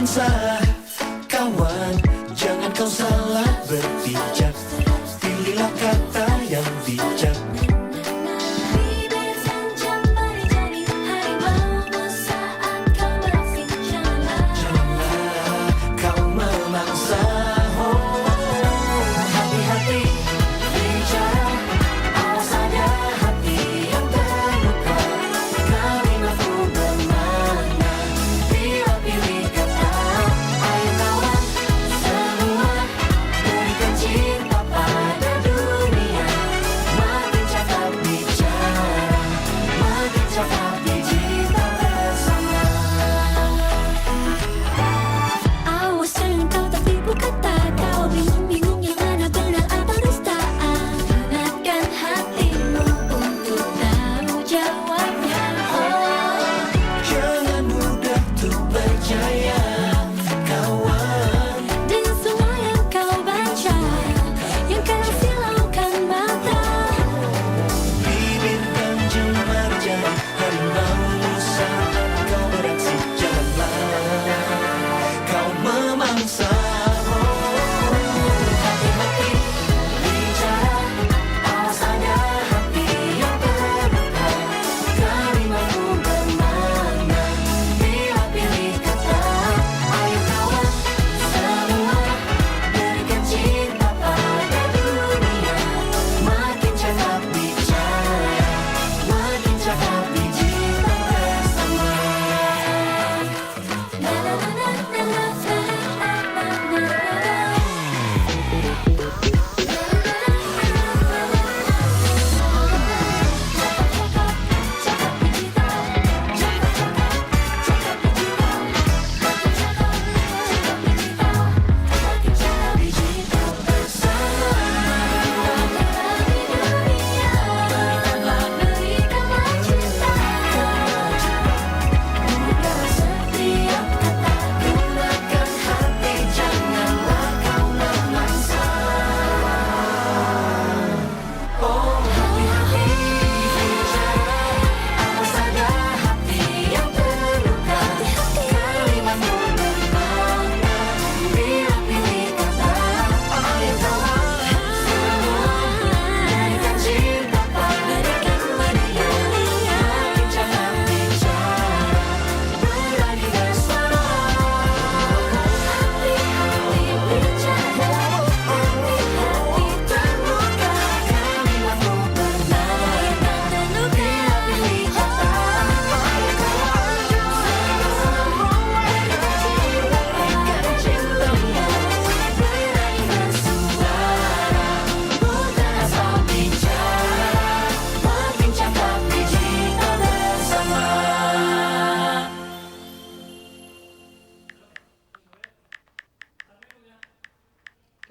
romansa. Kawan, jangan kau salah berpijak, pilihlah kata yang bijak.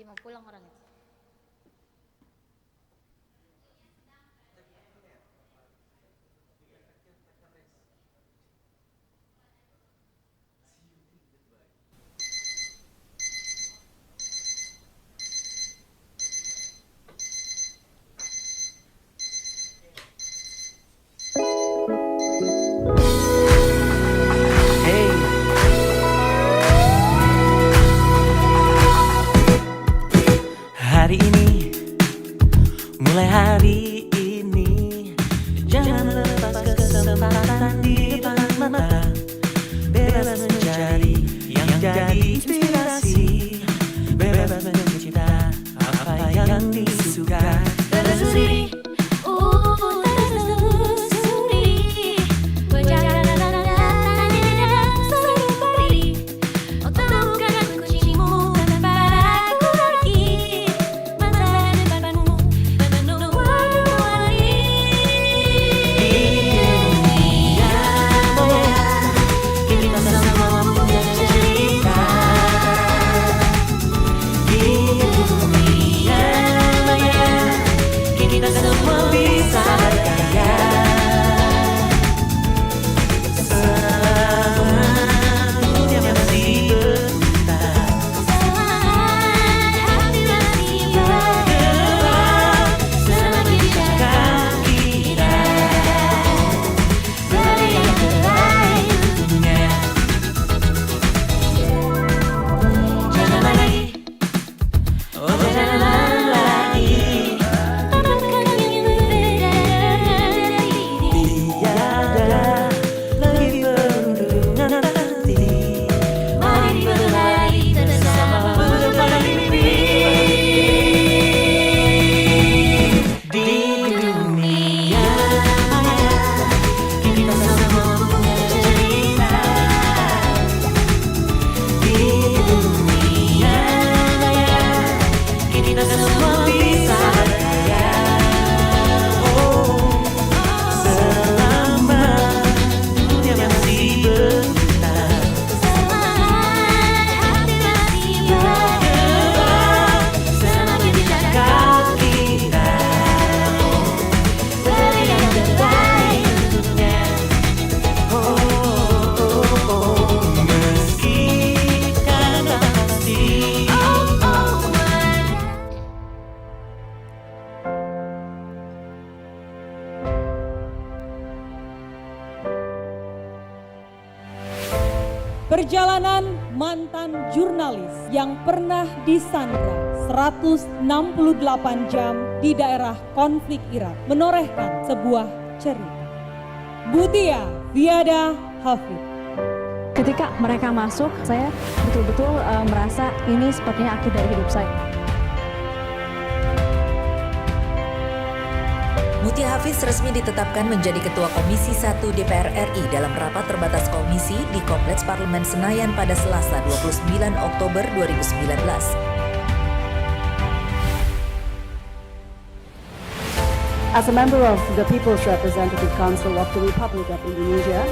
Mau pulang orang itu. Hari ini, mulai hari ini, jangan lepas kesempatan di depan mata. Bebas mencari yang jadi inspirasi, bebas mencipta apa yang disuka. Telusuri, telusuri, perjalanan selalu pagi. Oh, temukan kuncimu tanpa ragu lagi. Masa depanmu penuh warna-warni. Dunia kita semua punya cerita. Tahanan mantan jurnalis yang pernah disandra 168 jam di daerah konflik Irak menorehkan sebuah cerita. Mutia Viada Hafid. Ketika mereka masuk, saya betul-betul merasa ini sepertinya akhir dari hidup saya. Mutia Hafiz resmi ditetapkan menjadi Ketua Komisi 1 DPR RI dalam rapat terbatas komisi di Kompleks Parlemen Senayan pada Selasa 29 Oktober 2019. As a member of the People's Representative Council of the Republic of Indonesia,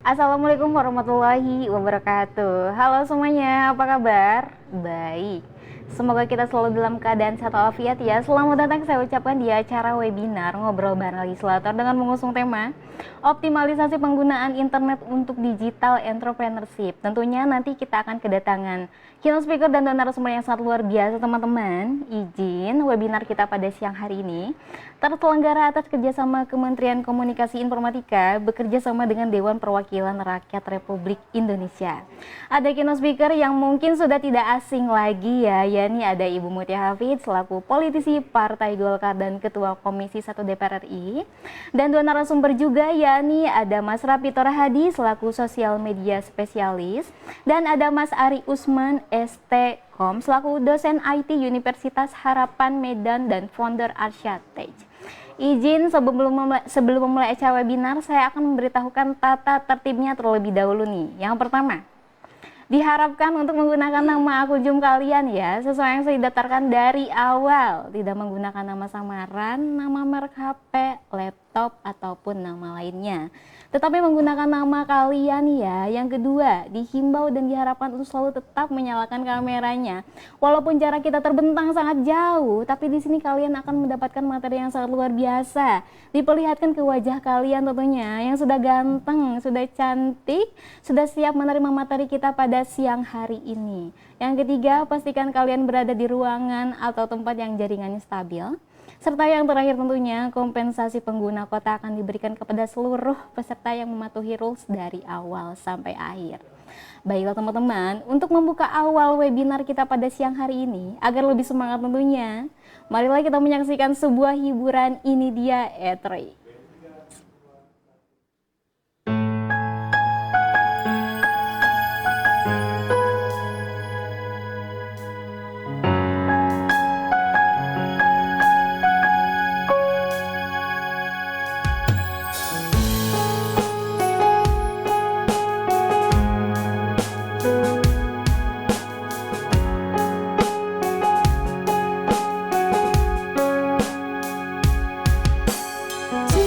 Assalamualaikum warahmatullahi wabarakatuh. Halo semuanya, apa kabar? Baik. Semoga kita selalu dalam keadaan sehat walafiat ya. Selamat datang saya ucapkan di acara webinar Ngobrol Bareng Legislator dengan mengusung tema Optimalisasi Penggunaan Internet untuk Digital Entrepreneurship. Tentunya nanti kita akan kedatangan keynote speaker dan narasumber yang sangat luar biasa teman-teman. Izin webinar kita pada siang hari ini terselenggara atas kerjasama Kementerian Komunikasi Informatika bekerja sama dengan Dewan Perwakilan Rakyat Republik Indonesia. Ada keynote speaker yang mungkin sudah tidak asing lagi ya, yakni ada Ibu Mutia Hafid selaku politisi Partai Golkar dan Ketua Komisi 1 DPR RI. Dan dua narasumber juga, yakni ada Mas Rapito Rahadi selaku sosial media spesialis dan ada Mas Ari Usman ST.Com selaku dosen IT Universitas Harapan Medan dan founder Arsyad-Tej. Izin sebelum memulai acara webinar, saya akan memberitahukan tata tertibnya terlebih dahulu nih. Yang pertama, diharapkan untuk menggunakan nama akun Zoom kalian ya, sesuai yang sudah didaftarkan dari awal. Tidak menggunakan nama samaran, nama merek HP, laptop, ataupun nama lainnya. Tetapi menggunakan nama kalian ya. Yang kedua, dihimbau dan diharapkan untuk selalu tetap menyalakan kameranya. Walaupun jarak kita terbentang sangat jauh, tapi di sini kalian akan mendapatkan materi yang sangat luar biasa. Diperlihatkan ke wajah kalian tentunya yang sudah ganteng, sudah cantik, sudah siap menerima materi kita pada siang hari ini. Yang ketiga, pastikan kalian berada di ruangan atau tempat yang jaringannya stabil. Serta yang terakhir tentunya, kompensasi pengguna kota akan diberikan kepada seluruh peserta yang mematuhi rules dari awal sampai akhir. Baiklah teman-teman, untuk membuka awal webinar kita pada siang hari ini, agar lebih semangat tentunya, marilah kita menyaksikan sebuah hiburan. Ini dia E3. To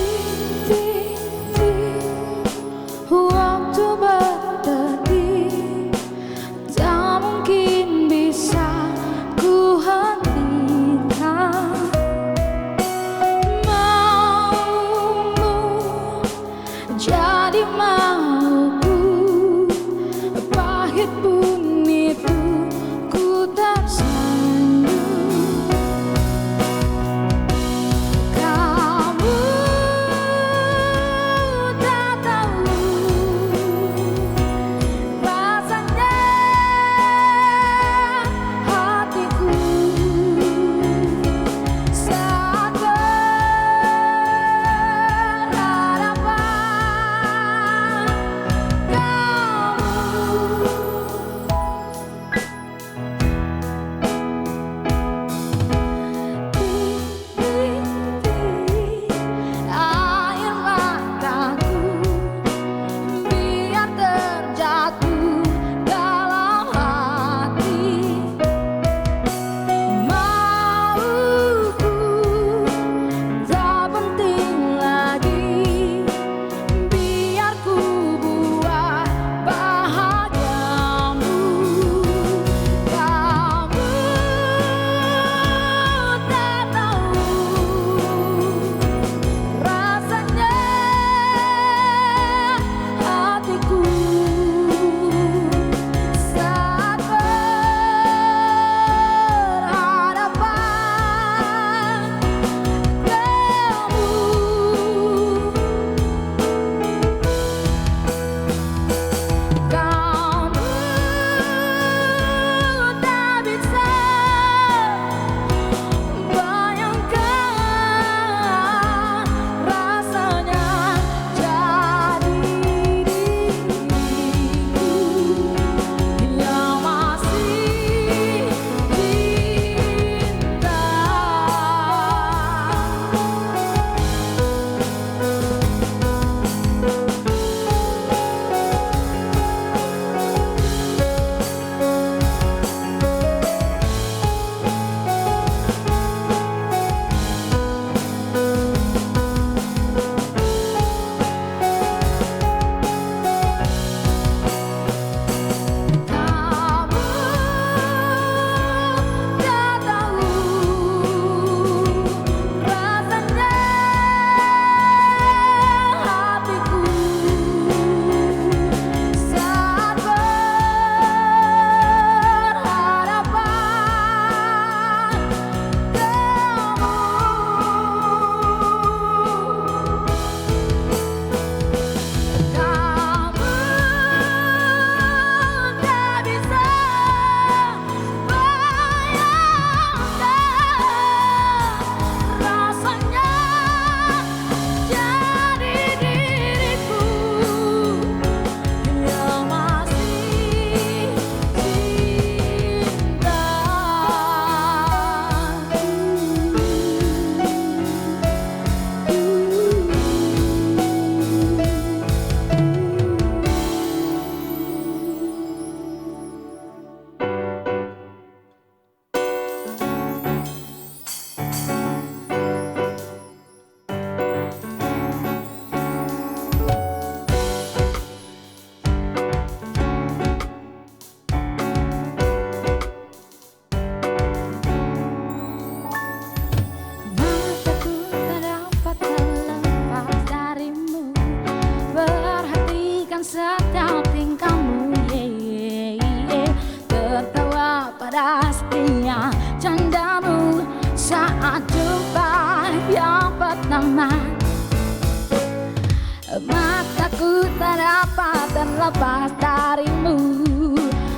dapat terlepas darimu,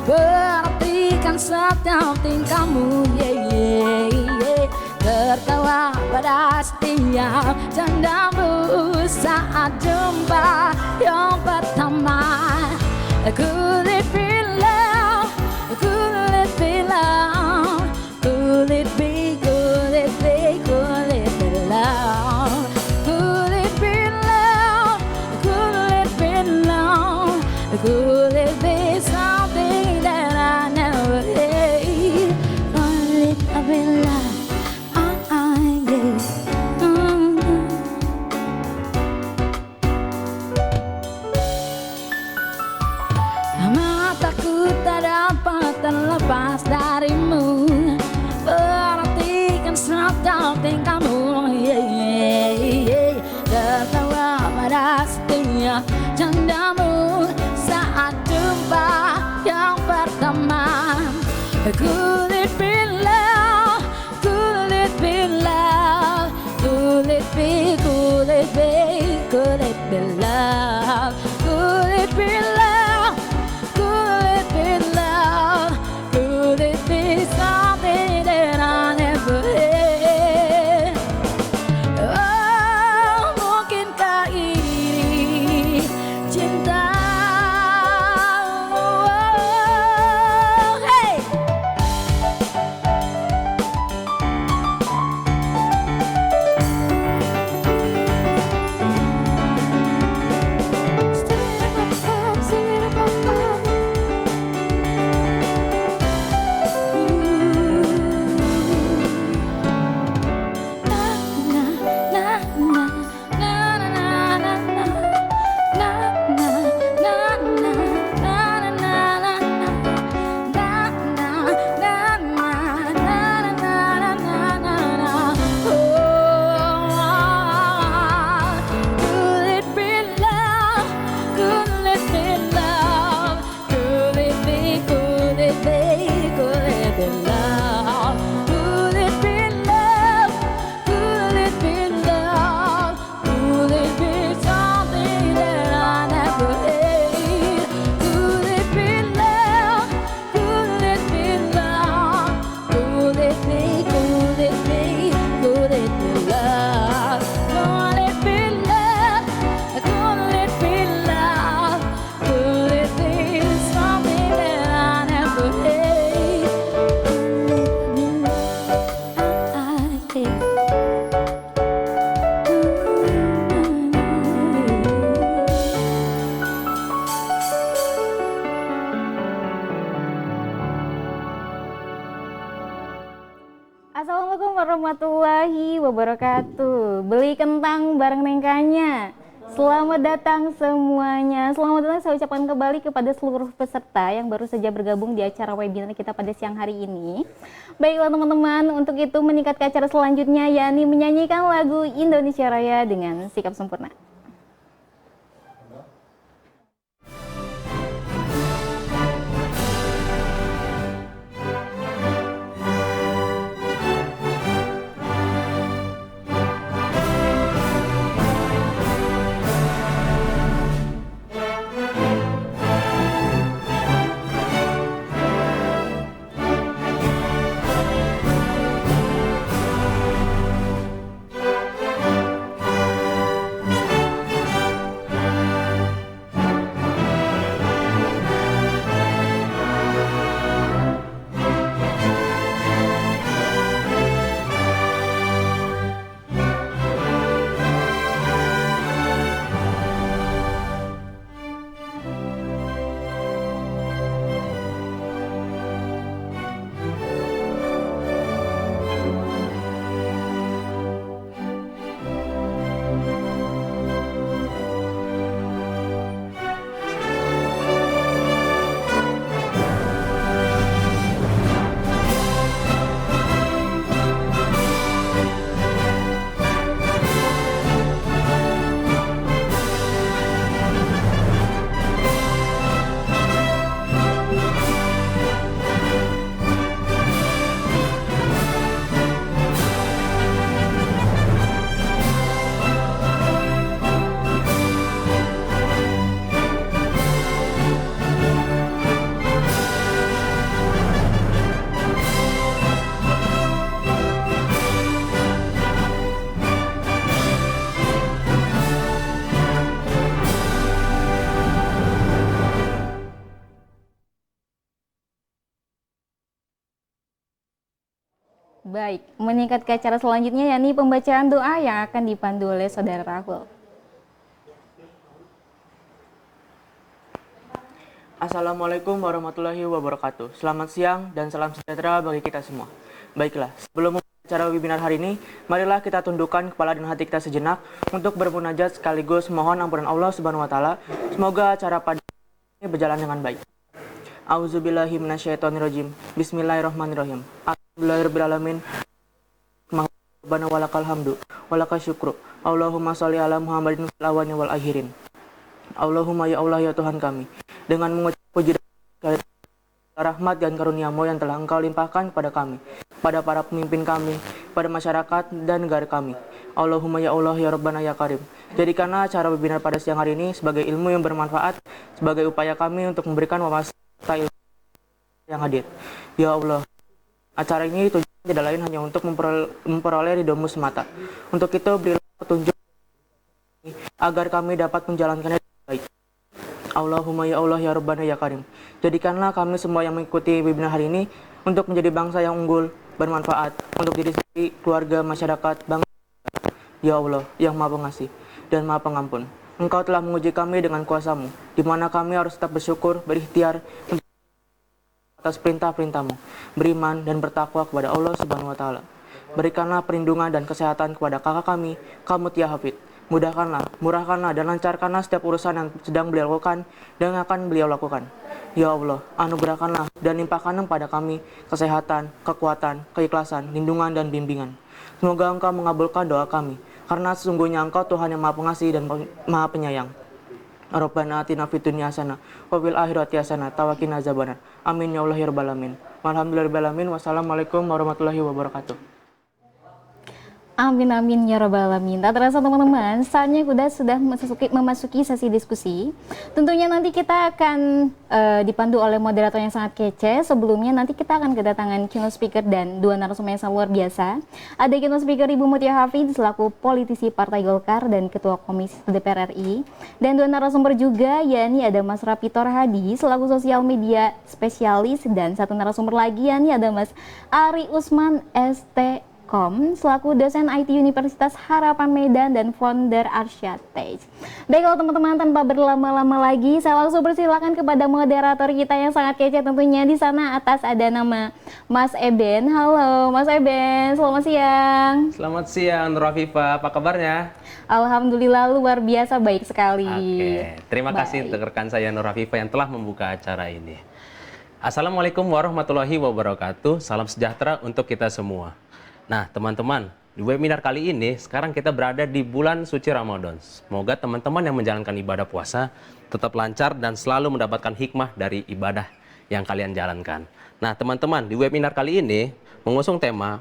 perhatikan setiap tingkahmu, tertawa pada setiap candamu saat jumpa yang pertama. Could it be love? Could it be love? Could it be, could it be, could it be love? Could it be love? Could it be love? Could it be something that I never had? Could it be love? Mataku tak dapat terlepas darimu, perhatikan setiap tingkahmu, tertawa pada setiap candamu saat jumpa yang pertama. Could it be love? Could it be love? Could it be, could it be, could it be love? Could it be love? Could it be love? Could it be something that I never had? Oh, mungkinkah ini cinta? Oh, hey! Assalamualaikum warahmatullahi wabarakatuh. Beli kentang bareng nengkanya. Selamat datang semuanya. Selamat datang saya ucapkan kembali kepada seluruh peserta yang baru saja bergabung di acara webinar kita pada siang hari ini. Baiklah teman-teman, untuk itu meningkat ke acara selanjutnya, yakni menyanyikan lagu Indonesia Raya dengan sikap sempurna. Baik, meningkat ke acara selanjutnya yakni pembacaan doa yang akan dipandu oleh Saudara Rahul. Assalamualaikum warahmatullahi wabarakatuh. Selamat siang dan salam sejahtera bagi kita semua. Baiklah, sebelum memulai acara webinar hari ini, marilah kita tundukkan kepala dan hati kita sejenak untuk bermunajat sekaligus mohon ampunan Allah Subhanahu wa taala. Semoga acara pada ini berjalan dengan baik. Auzubillahi minasyaitonirrajim. Bismillahirrahmanirrahim. Alhamdulillahirabbil alamin. Rabbana walakal hamdu walakal syukru. Allahumma sholli ala Muhammadin fil awwalin wal akhirin. Allahumma ya Allah ya Tuhan kami, dengan mengucap puji dan rahmat dan karunia-Mu yang telah Engkau limpahkan kepada kami, pada para pemimpin kami, pada masyarakat dan negara kami. Allahumma ya Allah ya Rabbana ya Karim. Jadikanlah acara webinar pada siang hari ini sebagai ilmu yang bermanfaat, sebagai upaya kami untuk memberikan wawasan ilmu yang hadir. Ya Allah, acara ini tujuannya tidak lain hanya untuk memperoleh ridho-Mu semata. Untuk itu berilah petunjuk agar kami dapat menjalankannya baik. Allahumma ya Allah ya Rabbana ya Karim. Jadikanlah kami semua yang mengikuti webinar hari ini untuk menjadi bangsa yang unggul, bermanfaat untuk diri sendiri, keluarga, masyarakat, bangsa. Ya Allah yang Maha Pengasih dan Maha Pengampun. Engkau telah menguji kami dengan kuasa-Mu, di mana kami harus tetap bersyukur, berikhtiar atas perintah-perintah-Mu, beriman dan bertakwa kepada Allah Subhanahu wa taala. Berikanlah perlindungan dan kesehatan kepada kakak kami, Mutia Hafid. Mudahkanlah, murahkanlah, dan lancarkanlah setiap urusan yang sedang beliau lakukan dan akan beliau lakukan. Ya Allah, anugerahkanlah dan limpahkan pada kami kesehatan, kekuatan, keikhlasan, lindungan, dan bimbingan. Semoga Engkau mengabulkan doa kami, karena sesungguhnya Engkau Tuhan yang Maha Pengasih dan Maha Penyayang. Rabbana atina fid dunya hasanah wa fil akhirati hasanah wa qina azabannar. Amin ya Allah ya rabbal alamin. Walhamdulillahirabbil alamin. Wassalamualaikum warahmatullahi wabarakatuh. Amin amin ya rabbal alamin. Tak terasa teman-teman, saatnya sudah memasuki sesi diskusi. Tentunya nanti kita akan dipandu oleh moderator yang sangat kece. Sebelumnya nanti kita akan kedatangan keynote speaker dan dua narasumber yang sangat luar biasa. Ada keynote speaker Ibu Mutia Hafid selaku politisi Partai Golkar dan Ketua Komisi DPR RI. Dan dua narasumber juga, yakni ada Mas Rapitor Hadi selaku sosial media spesialis, dan satu narasumber lagi yakni ada Mas Ari Usman ST selaku dosen IT Universitas Harapan Medan dan founder Arsyatej. Baiklah teman-teman, tanpa berlama-lama lagi, saya langsung persilakan kepada moderator kita yang sangat kece tentunya. Di sana atas ada nama Mas Eben. Halo Mas Eben, selamat siang. Selamat siang Nur Afifa, apa kabarnya? Alhamdulillah luar biasa baik sekali. Oke, terima kasih untuk rekan saya Nur Afifa yang telah membuka acara ini. Assalamualaikum warahmatullahi wabarakatuh, salam sejahtera untuk kita semua. Nah teman-teman, di webinar kali ini sekarang kita berada di bulan suci Ramadan. Semoga teman-teman yang menjalankan ibadah puasa tetap lancar dan selalu mendapatkan hikmah dari ibadah yang kalian jalankan. Nah teman-teman, di webinar kali ini mengusung tema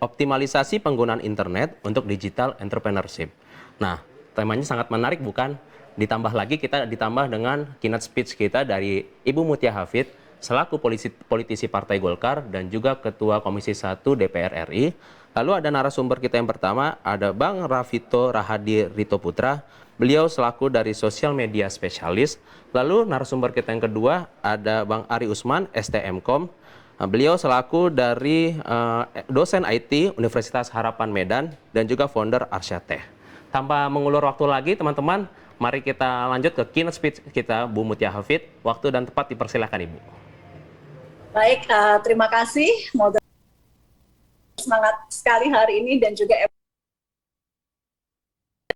optimalisasi penggunaan internet untuk digital entrepreneurship. Nah temanya sangat menarik bukan? Ditambah lagi kita ditambah dengan keynote speech kita dari Ibu Mutia Hafid selaku politisi Partai Golkar dan juga Ketua Komisi 1 DPR RI. Lalu ada narasumber kita yang pertama, ada Bang Rafito Rahadi Rito Putra. Beliau selaku dari sosial media spesialis. Lalu narasumber kita yang kedua, ada Bang Ari Usman, STMkom. Beliau selaku dari dosen IT Universitas Harapan Medan dan juga founder Arsyateh. Tanpa mengulur waktu lagi teman-teman, mari kita lanjut ke keynote speech kita Bu Mutia Hafid. Waktu dan tempat dipersilakan Ibu. Baik, terima kasih. Semangat sekali hari ini dan juga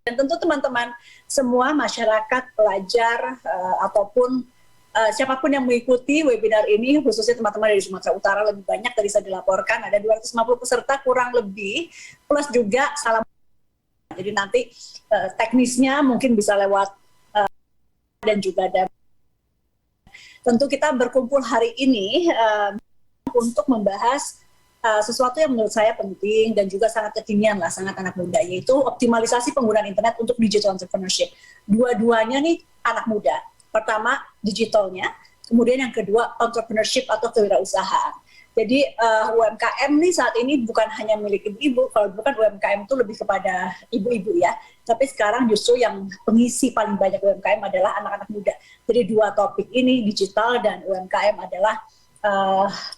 dan tentu teman-teman semua masyarakat, pelajar ataupun siapapun yang mengikuti webinar ini, khususnya teman-teman dari Sumatera Utara, lebih banyak tadi saya dilaporkan ada 250 peserta kurang lebih, plus juga salam. Jadi nanti teknisnya mungkin bisa lewat dan juga ada. Tentu kita berkumpul hari ini untuk membahas sesuatu yang menurut saya penting dan juga sangat kekinian lah, sangat anak muda, yaitu optimalisasi penggunaan internet untuk digital entrepreneurship. Dua-duanya nih anak muda. Pertama digitalnya, kemudian yang kedua entrepreneurship atau kewirausahaan. Jadi UMKM nih saat ini bukan hanya milik ibu-ibu, kalau bukan UMKM itu lebih kepada ibu-ibu ya. Tapi sekarang justru yang pengisi paling banyak UMKM adalah anak-anak muda. Jadi dua topik ini, digital dan UMKM adalah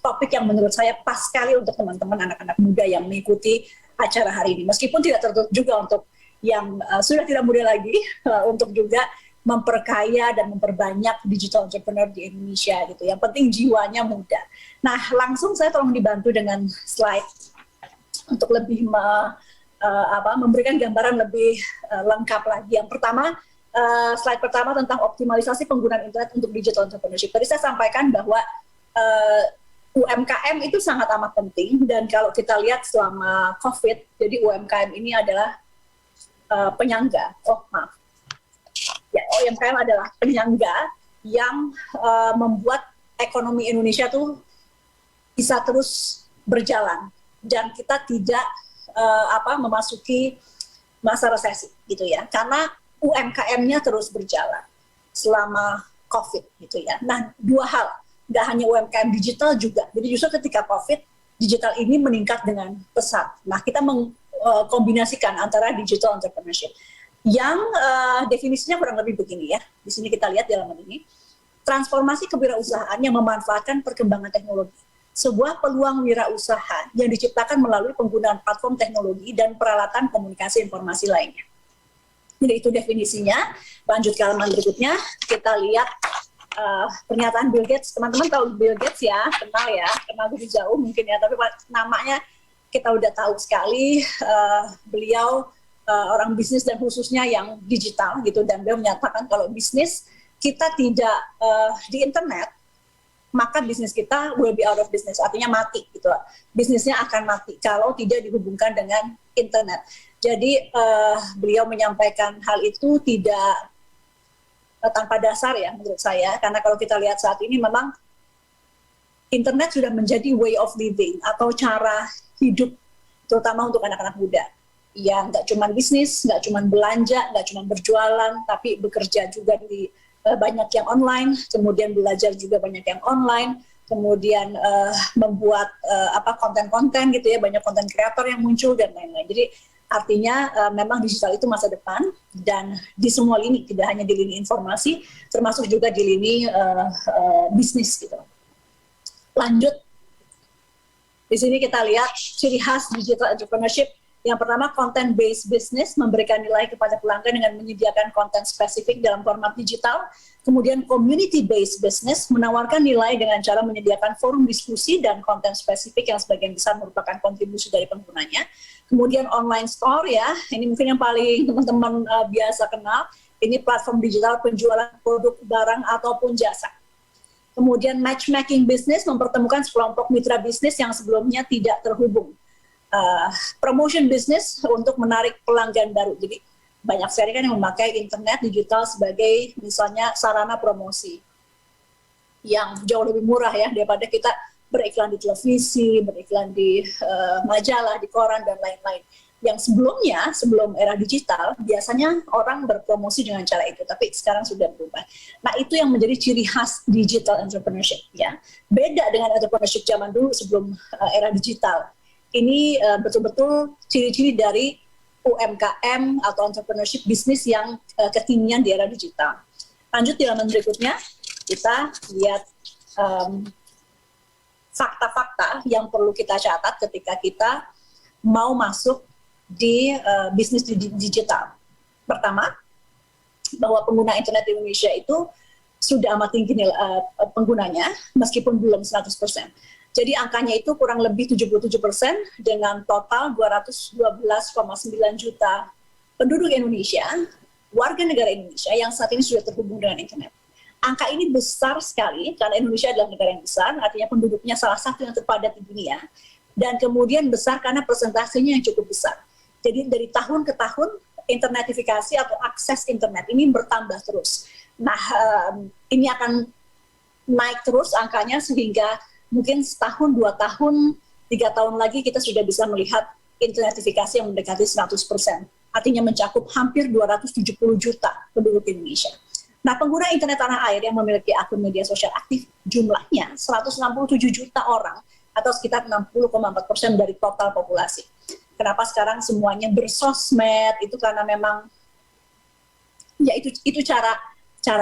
topik yang menurut saya pas sekali untuk teman-teman anak-anak muda yang mengikuti acara hari ini. Meskipun tidak tertutup juga untuk yang sudah tidak muda lagi, untuk juga memperkaya dan memperbanyak digital entrepreneur di Indonesia gitu. Yang penting jiwanya muda. Nah, langsung saya tolong dibantu dengan slide untuk lebih memberikan gambaran lebih lengkap lagi. Yang pertama, slide pertama tentang optimalisasi penggunaan internet untuk digital entrepreneurship. Tadi saya sampaikan bahwa UMKM itu sangat amat penting, dan kalau kita lihat selama COVID, jadi UMKM ini adalah penyangga. UMKM adalah penyangga yang membuat ekonomi Indonesia tuh bisa terus berjalan dan kita tidak memasuki masa resesi gitu ya, karena UMKM-nya terus berjalan selama COVID gitu ya. Nah, dua hal, nggak hanya UMKM, digital juga. Jadi justru ketika COVID, digital ini meningkat dengan pesat. Nah, kita mengkombinasikan antara digital entrepreneurship yang definisinya kurang lebih begini ya. Di sini kita lihat di halaman ini, transformasi kewirausahaan yang memanfaatkan perkembangan teknologi. Sebuah peluang wirausaha yang diciptakan melalui penggunaan platform teknologi dan peralatan komunikasi informasi lainnya. Jadi itu definisinya. Lanjut ke halaman berikutnya, kita lihat pernyataan Bill Gates. Teman-teman tahu Bill Gates ya, kenal dari jauh mungkin ya, tapi namanya kita udah tahu sekali. Beliau orang bisnis dan khususnya yang digital gitu, dan beliau menyatakan kalau bisnis kita tidak di internet, maka bisnis kita will be out of business, artinya mati gitu. Bisnisnya akan mati kalau tidak dihubungkan dengan internet. Jadi beliau menyampaikan hal itu tidak tanpa dasar ya menurut saya, karena kalau kita lihat saat ini memang internet sudah menjadi way of living atau cara hidup, terutama untuk anak-anak muda. Ya nggak cuma bisnis, nggak cuma belanja, nggak cuma berjualan, tapi bekerja juga di banyak yang online, kemudian belajar juga banyak yang online, kemudian membuat konten-konten gitu ya, banyak konten kreator yang muncul dan lain-lain. Jadi artinya memang digital itu masa depan, dan di semua lini, tidak hanya di lini informasi, termasuk juga di lini bisnis gitu. Lanjut, di sini kita lihat ciri khas digital entrepreneurship. Yang pertama, content-based business, memberikan nilai kepada pelanggan dengan menyediakan konten spesifik dalam format digital. Kemudian community-based business, menawarkan nilai dengan cara menyediakan forum diskusi dan konten spesifik yang sebagian besar merupakan kontribusi dari penggunanya. Kemudian online store ya, ini mungkin yang paling teman-teman biasa kenal, ini platform digital penjualan produk, barang, ataupun jasa. Kemudian matchmaking business, mempertemukan sekelompok mitra bisnis yang sebelumnya tidak terhubung. Promotion business untuk menarik pelanggan baru. Jadi banyak sekali kan yang memakai internet digital sebagai misalnya sarana promosi yang jauh lebih murah ya daripada kita beriklan di televisi, beriklan di majalah, di koran dan lain-lain. Yang sebelumnya, sebelum era digital, biasanya orang berpromosi dengan cara itu, tapi sekarang sudah berubah. Nah, itu yang menjadi ciri khas digital entrepreneurship ya. Beda dengan entrepreneurship zaman dulu sebelum era digital. Ini betul-betul ciri-ciri dari UMKM atau entrepreneurship bisnis yang kekinian di era digital. Lanjut di halaman berikutnya, kita lihat fakta-fakta yang perlu kita catat ketika kita mau masuk di bisnis digital. Pertama, bahwa pengguna internet di Indonesia itu sudah amat tinggi penggunanya, meskipun belum 100%. Jadi angkanya itu kurang lebih 77% dengan total 212,9 juta penduduk Indonesia, warga negara Indonesia yang saat ini sudah terhubung dengan internet. Angka ini besar sekali karena Indonesia adalah negara yang besar, artinya penduduknya salah satu yang terpadat di dunia, dan kemudian besar karena persentasenya yang cukup besar. Jadi dari tahun ke tahun, internetifikasi atau akses internet ini bertambah terus. Nah, ini akan naik terus angkanya sehingga mungkin setahun, 2 tahun, 3 tahun lagi kita sudah bisa melihat internetifikasi yang mendekati 100%. Artinya mencakup hampir 270 juta penduduk Indonesia. Nah, pengguna internet tanah air yang memiliki akun media sosial aktif jumlahnya 167 juta orang atau sekitar 60,4% dari total populasi. Kenapa sekarang semuanya bersosmed? Itu karena memang ya itu cara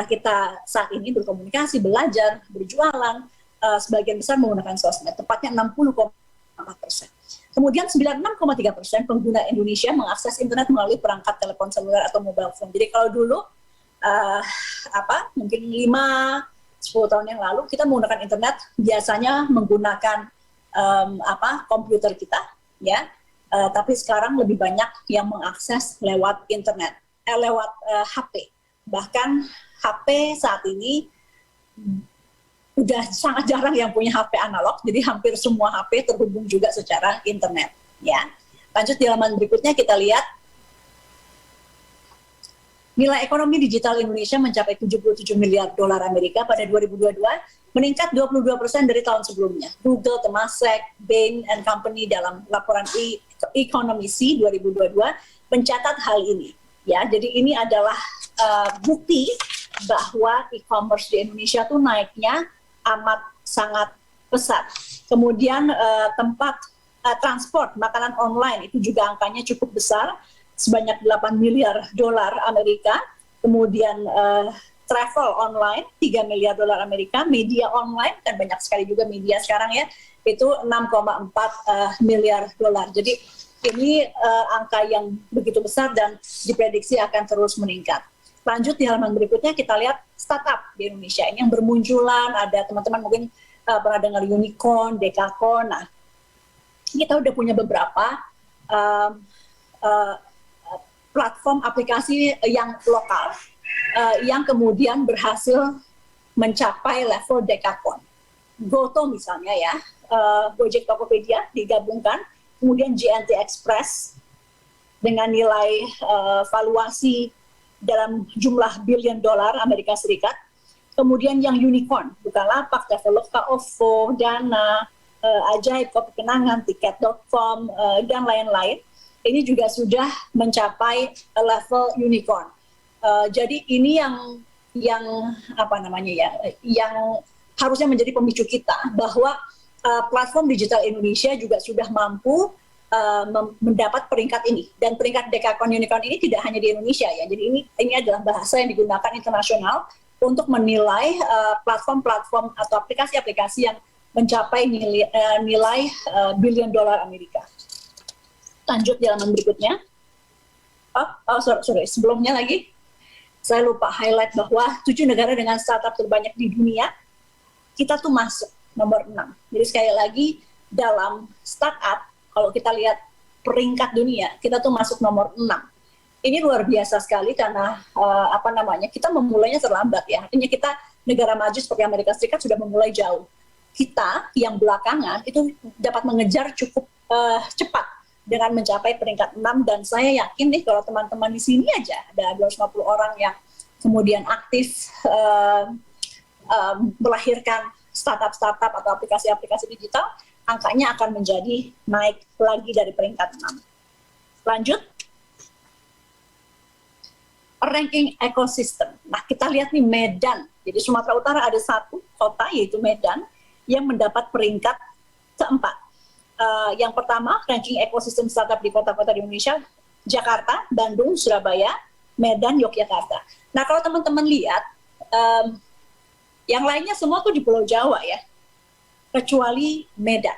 kita saat ini berkomunikasi, belajar, berjualan, sebagian besar menggunakan sosmed, tepatnya 60,4%. Kemudian 96,3% pengguna Indonesia mengakses internet melalui perangkat telepon seluler atau mobile phone. Jadi kalau dulu mungkin 5-10 tahun yang lalu kita menggunakan internet biasanya menggunakan komputer kita, ya. Tapi sekarang lebih banyak yang mengakses lewat internet, lewat HP. Bahkan HP saat ini udah sangat jarang yang punya HP analog, jadi hampir semua HP terhubung juga secara internet. Ya, lanjut di halaman berikutnya kita lihat nilai ekonomi digital Indonesia mencapai 77 miliar dolar Amerika pada 2022, meningkat 22% dari tahun sebelumnya. Google, Temasek, Bain & Company dalam laporan Economy 2022 mencatat hal ini. Ya, jadi ini adalah bukti bahwa e-commerce di Indonesia tuh naiknya amat sangat pesat. Kemudian tempat transport makanan online itu juga angkanya cukup besar, sebanyak 8 miliar dolar Amerika. Kemudian travel online 3 miliar dolar Amerika, media online dan banyak sekali juga media sekarang ya, itu 6,4 miliar dolar. Jadi ini angka yang begitu besar dan diprediksi akan terus meningkat. Lanjut di halaman berikutnya kita lihat startup di Indonesia ini yang bermunculan. Ada teman-teman mungkin pernah dengar Unicorn, Dekakon. Nah, kita udah punya beberapa platform aplikasi yang lokal yang kemudian berhasil mencapai level Dekakon. Goto misalnya ya, Gojek Tokopedia digabungkan, kemudian JNT Express dengan nilai valuasi dalam jumlah billion dolar Amerika Serikat. Kemudian yang unicorn, Bukalapak, Traveloka, OVO, Dana, Ajaib, Kopi Kenangan, Tiket.com, dan lain-lain. Ini juga sudah mencapai level unicorn. Jadi ini yang harusnya menjadi pemicu kita bahwa platform digital Indonesia juga sudah mampu mendapat peringkat ini, dan peringkat Dekakon Unicorn ini tidak hanya di Indonesia ya. Jadi ini adalah bahasa yang digunakan internasional untuk menilai platform-platform atau aplikasi-aplikasi yang mencapai nilai billion dolar Amerika. Lanjut di halaman berikutnya. Sorry, sebelumnya lagi saya lupa highlight bahwa 7 negara dengan startup terbanyak di dunia kita tuh masuk nomor 6. Jadi sekali lagi dalam startup, kalau kita lihat peringkat dunia, kita tuh masuk nomor 6. Ini luar biasa sekali karena kita memulainya terlambat ya. Artinya kita negara maju seperti Amerika Serikat sudah memulai jauh. Kita yang belakangan itu dapat mengejar cukup cepat dengan mencapai peringkat 6, dan saya yakin nih kalau teman-teman di sini aja ada 250 orang yang kemudian aktif melahirkan startup-startup atau aplikasi-aplikasi digital, angkanya akan menjadi naik lagi dari peringkat 6. Lanjut. Ranking ekosistem. Nah, kita lihat nih Medan. Jadi Sumatera Utara ada satu kota, yaitu Medan, yang mendapat peringkat keempat. Yang pertama, ranking ekosistem startup di kota-kota di Indonesia, Jakarta, Bandung, Surabaya, Medan, Yogyakarta. Nah, kalau teman-teman lihat, yang lainnya semua tuh di Pulau Jawa ya, kecuali Medan.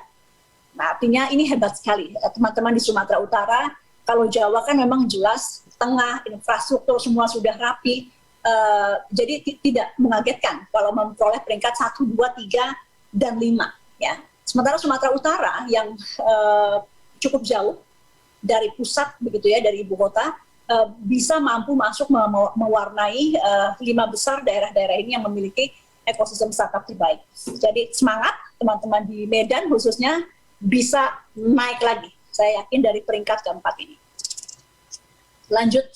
Nah, artinya ini hebat sekali. Teman-teman di Sumatera Utara, kalau Jawa kan memang jelas, tengah, infrastruktur semua sudah rapi, jadi tidak mengagetkan kalau memperoleh peringkat 1, 2, 3, dan 5. Ya. Sementara Sumatera Utara yang cukup jauh dari pusat, begitu ya, dari ibu kota, bisa mampu masuk mewarnai 5 besar daerah-daerah ini yang memiliki ekosistem startup terbaik. Jadi semangat teman-teman di Medan khususnya bisa naik lagi. Saya yakin dari peringkat keempat ini. Lanjut.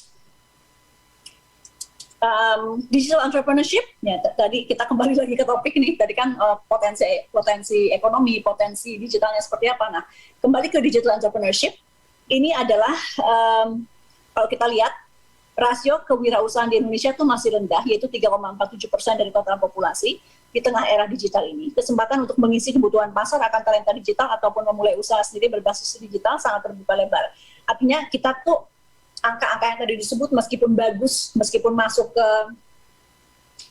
Digital entrepreneurship, ya, tadi kita kembali lagi ke topik ini. Tadi kan potensi ekonomi, potensi digitalnya seperti apa. Nah, kembali ke digital entrepreneurship, ini adalah kalau kita lihat rasio kewirausahaan di Indonesia itu masih rendah, yaitu 3,47% dari total populasi. Di tengah era digital ini, kesempatan untuk mengisi kebutuhan pasar akan talenta digital ataupun memulai usaha sendiri berbasis digital sangat terbuka lebar. Artinya kita tuh angka-angka yang tadi disebut meskipun bagus, meskipun masuk ke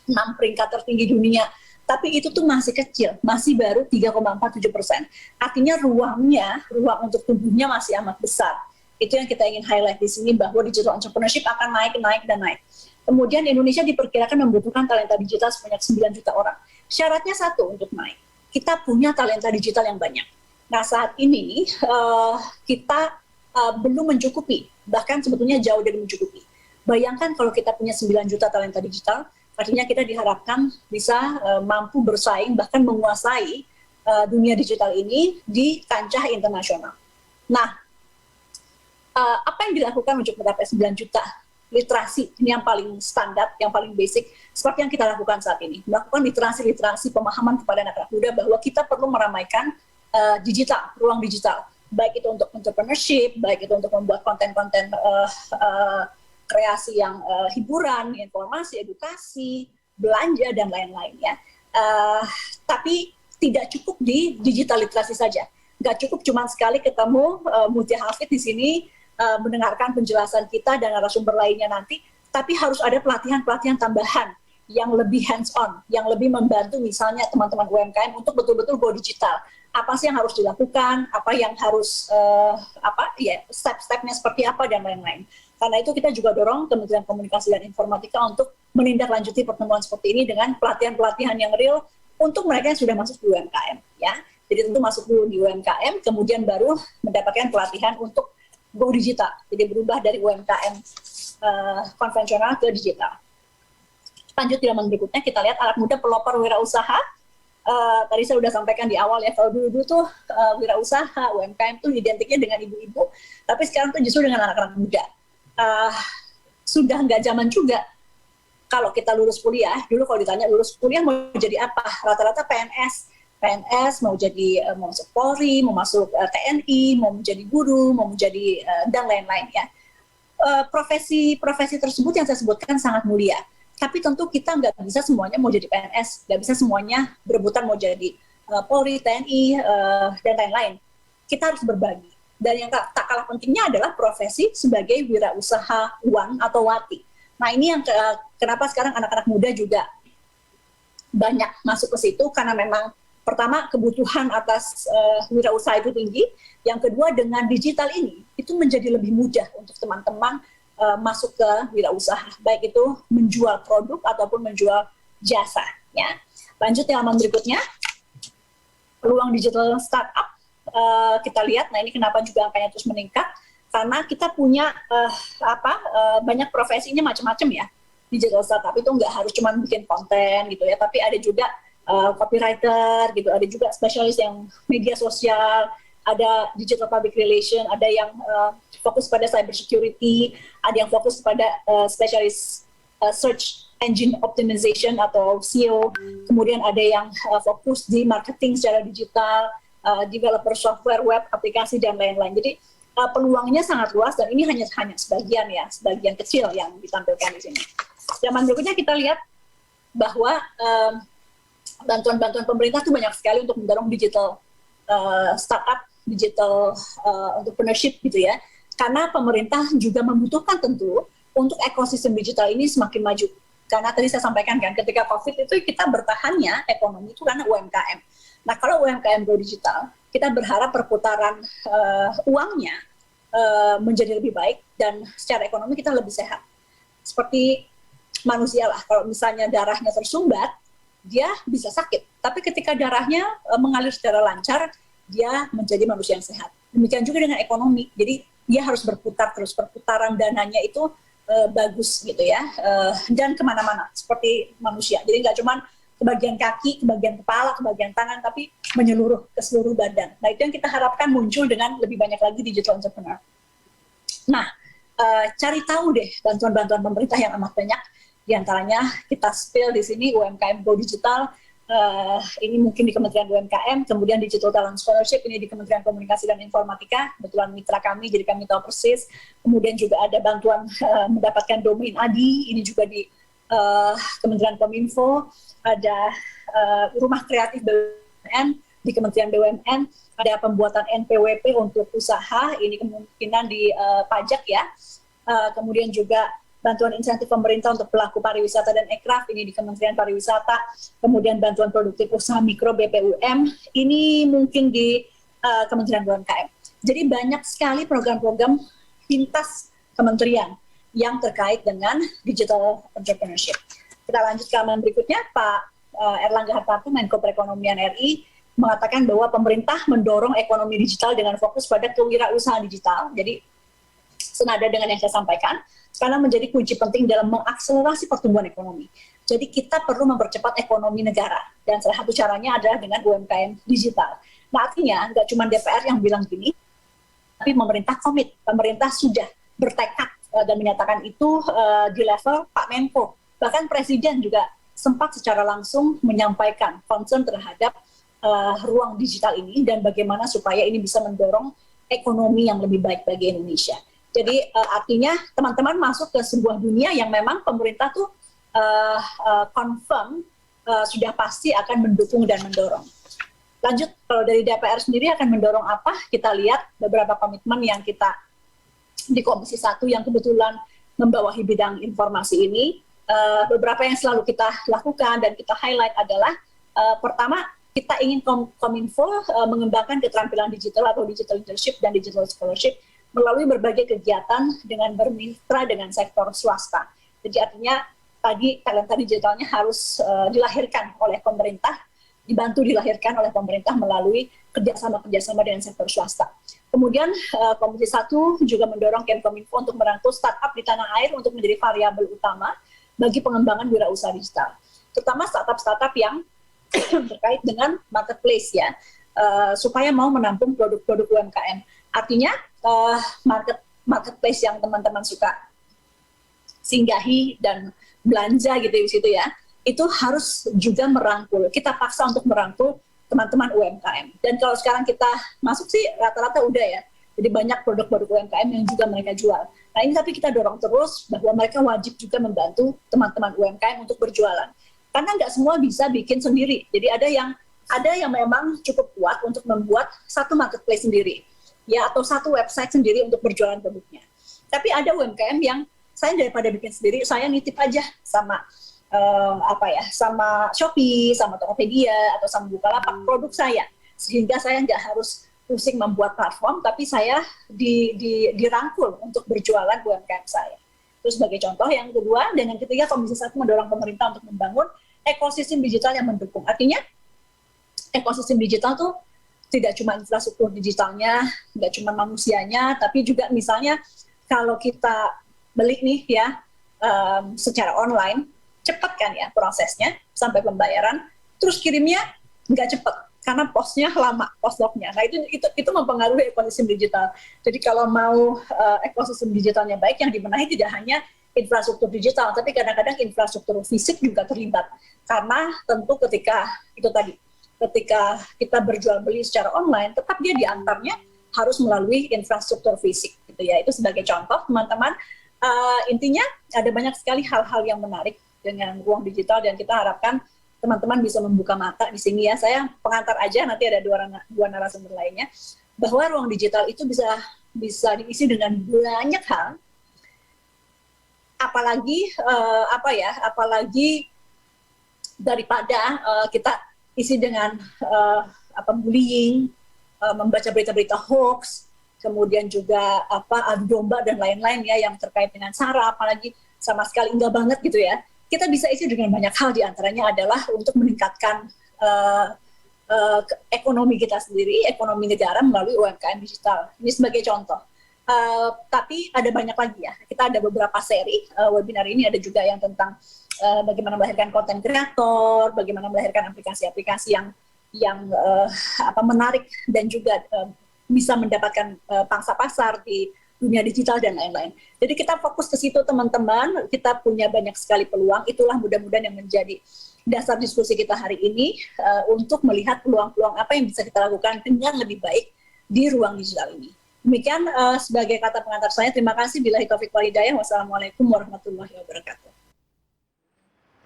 6 peringkat tertinggi dunia, Tapi itu tuh masih kecil, masih baru 3,47%. Artinya ruang untuk tumbuhnya masih amat besar. Itu yang kita ingin highlight di sini, bahwa digital entrepreneurship akan naik. Kemudian Indonesia diperkirakan membutuhkan talenta digital sebanyak 9 juta orang. Syaratnya satu untuk naik, kita punya talenta digital yang banyak. Nah, saat ini kita belum mencukupi, bahkan sebetulnya jauh dari mencukupi. Bayangkan kalau kita punya 9 juta talenta digital, artinya kita diharapkan bisa mampu bersaing, bahkan menguasai dunia digital ini di kancah internasional. Nah, apa yang dilakukan untuk mencapai 9 juta? Literasi, ini yang paling standar, yang paling basic, seperti yang kita lakukan saat ini. Melakukan literasi pemahaman kepada anak-anak muda bahwa kita perlu meramaikan digital, ruang digital. Baik itu untuk entrepreneurship, baik itu untuk membuat konten-konten kreasi yang hiburan, informasi, edukasi, belanja, dan lain-lain ya. Tapi tidak cukup di digital literasi saja. Nggak cukup cuma sekali ketemu Mutia Hafid di sini, mendengarkan penjelasan kita dan narasumber lainnya nanti, tapi harus ada pelatihan-pelatihan tambahan yang lebih hands-on, yang lebih membantu misalnya teman-teman UMKM untuk betul-betul go digital. Apa sih yang harus dilakukan, apa yang harus, step-stepnya seperti apa, dan lain-lain. Karena itu kita juga dorong Kementerian Komunikasi dan Informatika untuk menindaklanjuti pertemuan seperti ini dengan pelatihan-pelatihan yang real untuk mereka yang sudah masuk di UMKM. Ya. Jadi tentu masuk dulu di UMKM, kemudian baru mendapatkan pelatihan untuk go digital. Jadi berubah dari UMKM konvensional ke digital. Lanjut di halaman berikutnya, kita lihat anak muda pelopor wirausaha. Tadi saya sudah sampaikan di awal ya, kalau dulu tuh wirausaha, UMKM tuh identiknya dengan ibu-ibu, tapi sekarang tuh justru dengan anak-anak muda. Sudah nggak zaman juga kalau kita lulus kuliah. Dulu kalau ditanya lulus kuliah mau jadi apa, rata-rata PNS mau masuk Polri, mau masuk TNI, mau menjadi guru, mau menjadi dan lain-lain ya. Profesi tersebut yang saya sebutkan sangat mulia, tapi tentu kita nggak bisa semuanya mau jadi PNS, nggak bisa semuanya berebutan mau jadi Polri, TNI, dan lain-lain. Kita harus berbagi. Dan yang tak kalah pentingnya adalah profesi sebagai wirausahawan atau wati. Nah, ini yang kenapa sekarang anak-anak muda juga banyak masuk ke situ, karena memang pertama kebutuhan atas wirausaha itu tinggi, yang kedua dengan digital ini itu menjadi lebih mudah untuk teman-teman masuk ke wirausaha, baik itu menjual produk ataupun menjual jasa. Ya. Lanjut di halaman berikutnya, peluang digital startup. Kita lihat, nah ini kenapa juga angkanya terus meningkat, karena kita punya banyak profesinya macam-macam ya. Digital startup itu nggak harus cuma bikin konten gitu ya, tapi ada juga copywriter gitu, ada juga spesialis yang media sosial, ada digital public relation, ada yang fokus pada cyber security, ada yang fokus pada spesialis search engine optimization atau SEO, kemudian ada yang fokus di marketing secara digital, developer software, web, aplikasi, dan lain-lain. Jadi peluangnya sangat luas, dan ini hanya sebagian ya, sebagian kecil yang ditampilkan di sini. Zaman berikutnya kita lihat bahwa bantuan-bantuan pemerintah itu banyak sekali untuk mendorong digital startup, digital entrepreneurship gitu ya. Karena pemerintah juga membutuhkan tentu untuk ekosistem digital ini semakin maju. Karena tadi saya sampaikan kan, ketika COVID itu kita bertahannya ekonomi itu karena UMKM. Nah, kalau UMKM go digital, kita berharap perputaran uangnya menjadi lebih baik, dan secara ekonomi kita lebih sehat. Seperti manusia lah, kalau misalnya darahnya tersumbat, dia bisa sakit. Tapi ketika darahnya mengalir secara lancar, dia menjadi manusia yang sehat. Demikian juga dengan ekonomi. Jadi dia harus berputar terus, perputaran dananya itu bagus gitu ya, dan kemana-mana seperti manusia. Jadi nggak cuma ke bagian kaki, ke bagian kepala, ke bagian tangan, tapi menyeluruh ke seluruh badan. Nah, itu yang kita harapkan muncul dengan lebih banyak lagi digital entrepreneur. Nah, cari tahu deh bantuan-bantuan pemerintah yang amat banyak. Di antaranya kita spill di sini UMKM Go Digital, ini mungkin di Kementerian UMKM, kemudian Digital Talent Scholarship ini di Kementerian Komunikasi dan Informatika, kebetulan mitra kami, jadi kami tahu persis. Kemudian juga ada bantuan mendapatkan domain ADI, ini juga di Kementerian Kominfo, ada rumah kreatif BUMN di Kementerian BUMN, ada pembuatan NPWP untuk usaha, ini kemungkinan di pajak ya, kemudian juga bantuan insentif pemerintah untuk pelaku pariwisata dan ekraf, ini di Kementerian Pariwisata, kemudian bantuan produktif usaha mikro BPUM, ini mungkin di Kementerian UMKM. Jadi banyak sekali program-program lintas kementerian yang terkait dengan digital entrepreneurship. Kita lanjut ke halaman berikutnya, Pak Erlangga Hartarto, Menko Perekonomian RI, mengatakan bahwa pemerintah mendorong ekonomi digital dengan fokus pada kewirausahaan digital. Jadi senada dengan yang saya sampaikan, karena menjadi kunci penting dalam mengakselerasi pertumbuhan ekonomi. Jadi kita perlu mempercepat ekonomi negara, dan salah satu caranya adalah dengan UMKM digital. Nah artinya nggak cuma DPR yang bilang gini, tapi pemerintah komit, pemerintah sudah bertekad dan menyatakan itu di level Pak Menko. Bahkan Presiden juga sempat secara langsung menyampaikan concern terhadap ruang digital ini dan bagaimana supaya ini bisa mendorong ekonomi yang lebih baik bagi Indonesia. Jadi artinya teman-teman masuk ke sebuah dunia yang memang pemerintah tuh confirm sudah pasti akan mendukung dan mendorong. Lanjut, kalau dari DPR sendiri akan mendorong apa? Kita lihat beberapa komitmen yang kita di Komisi 1 yang kebetulan membawahi bidang informasi ini. Beberapa yang selalu kita lakukan dan kita highlight adalah pertama, kita ingin Kominfo mengembangkan keterampilan digital atau digital leadership dan digital scholarship melalui berbagai kegiatan dengan bermitra dengan sektor swasta. Jadi artinya tadi talenta digitalnya harus dilahirkan oleh pemerintah, dibantu dilahirkan oleh pemerintah melalui kerjasama dengan sektor swasta. Kemudian Komisi 1 juga mendorong Kominfo untuk merangkul startup di tanah air untuk menjadi variabel utama bagi pengembangan wirausaha digital. Terutama startup-startup yang terkait dengan marketplace ya, supaya mau menampung produk-produk UMKM. Artinya marketplace yang teman-teman suka singgahi dan belanja gitu di situ ya, itu harus juga merangkul. Kita paksa untuk merangkul teman-teman UMKM. Dan kalau sekarang kita masuk sih rata-rata udah ya. Jadi banyak produk-produk UMKM yang juga mereka jual. Nah ini tapi kita dorong terus bahwa mereka wajib juga membantu teman-teman UMKM untuk berjualan. Karena nggak semua bisa bikin sendiri. Jadi ada yang memang cukup kuat untuk membuat satu marketplace sendiri, ya, atau satu website sendiri untuk berjualan produknya. Tapi ada UMKM yang saya daripada bikin sendiri, saya nitip aja sama sama Shopee, sama Tokopedia, atau sama Bukalapak produk saya, sehingga saya nggak harus pusing membuat platform, tapi saya dirangkul untuk berjualan UMKM saya. Terus sebagai contoh yang kedua dan yang ketiga, Komisi 1 mendorong pemerintah untuk membangun ekosistem digital yang mendukung. Artinya ekosistem digital tuh tidak cuma infrastruktur digitalnya, nggak cuma manusianya, tapi juga misalnya kalau kita beli nih ya secara online, cepat kan ya prosesnya sampai pembayaran, terus kirimnya nggak cepat karena posnya lama, post lognya. Nah itu mempengaruhi ekosistem digital. Jadi kalau mau ekosistem digitalnya baik, yang dibenahi tidak hanya infrastruktur digital, tapi kadang-kadang infrastruktur fisik juga terlibat. Karena tentu ketika kita berjual beli secara online, tetap dia diantarnya harus melalui infrastruktur fisik, gitu ya. Itu sebagai contoh, teman-teman. Intinya ada banyak sekali hal-hal yang menarik dengan ruang digital dan kita harapkan teman-teman bisa membuka mata di sini ya. Saya pengantar aja, nanti ada dua narasumber lainnya, bahwa ruang digital itu bisa diisi dengan banyak hal. Apalagi daripada kita isi dengan bullying, membaca berita-berita hoax, kemudian juga adu domba dan lain-lain ya yang terkait dengan SARA, apalagi sama sekali enggak banget gitu ya. Kita bisa isi dengan banyak hal, diantaranya adalah untuk meningkatkan ekonomi kita sendiri, ekonomi negara melalui UMKM digital. Ini sebagai contoh. Tapi ada banyak lagi ya. Kita ada beberapa seri webinar ini, ada juga yang tentang bagaimana melahirkan konten kreator, bagaimana melahirkan aplikasi-aplikasi yang menarik dan juga bisa mendapatkan pangsa pasar di dunia digital dan lain-lain. Jadi kita fokus ke situ teman-teman, kita punya banyak sekali peluang, itulah mudah-mudahan yang menjadi dasar diskusi kita hari ini untuk melihat peluang-peluang apa yang bisa kita lakukan dengan lebih baik di ruang digital ini. Demikian sebagai kata pengantar saya, terima kasih. Billahi taufiq wal hidayah. Wassalamualaikum warahmatullahi wabarakatuh.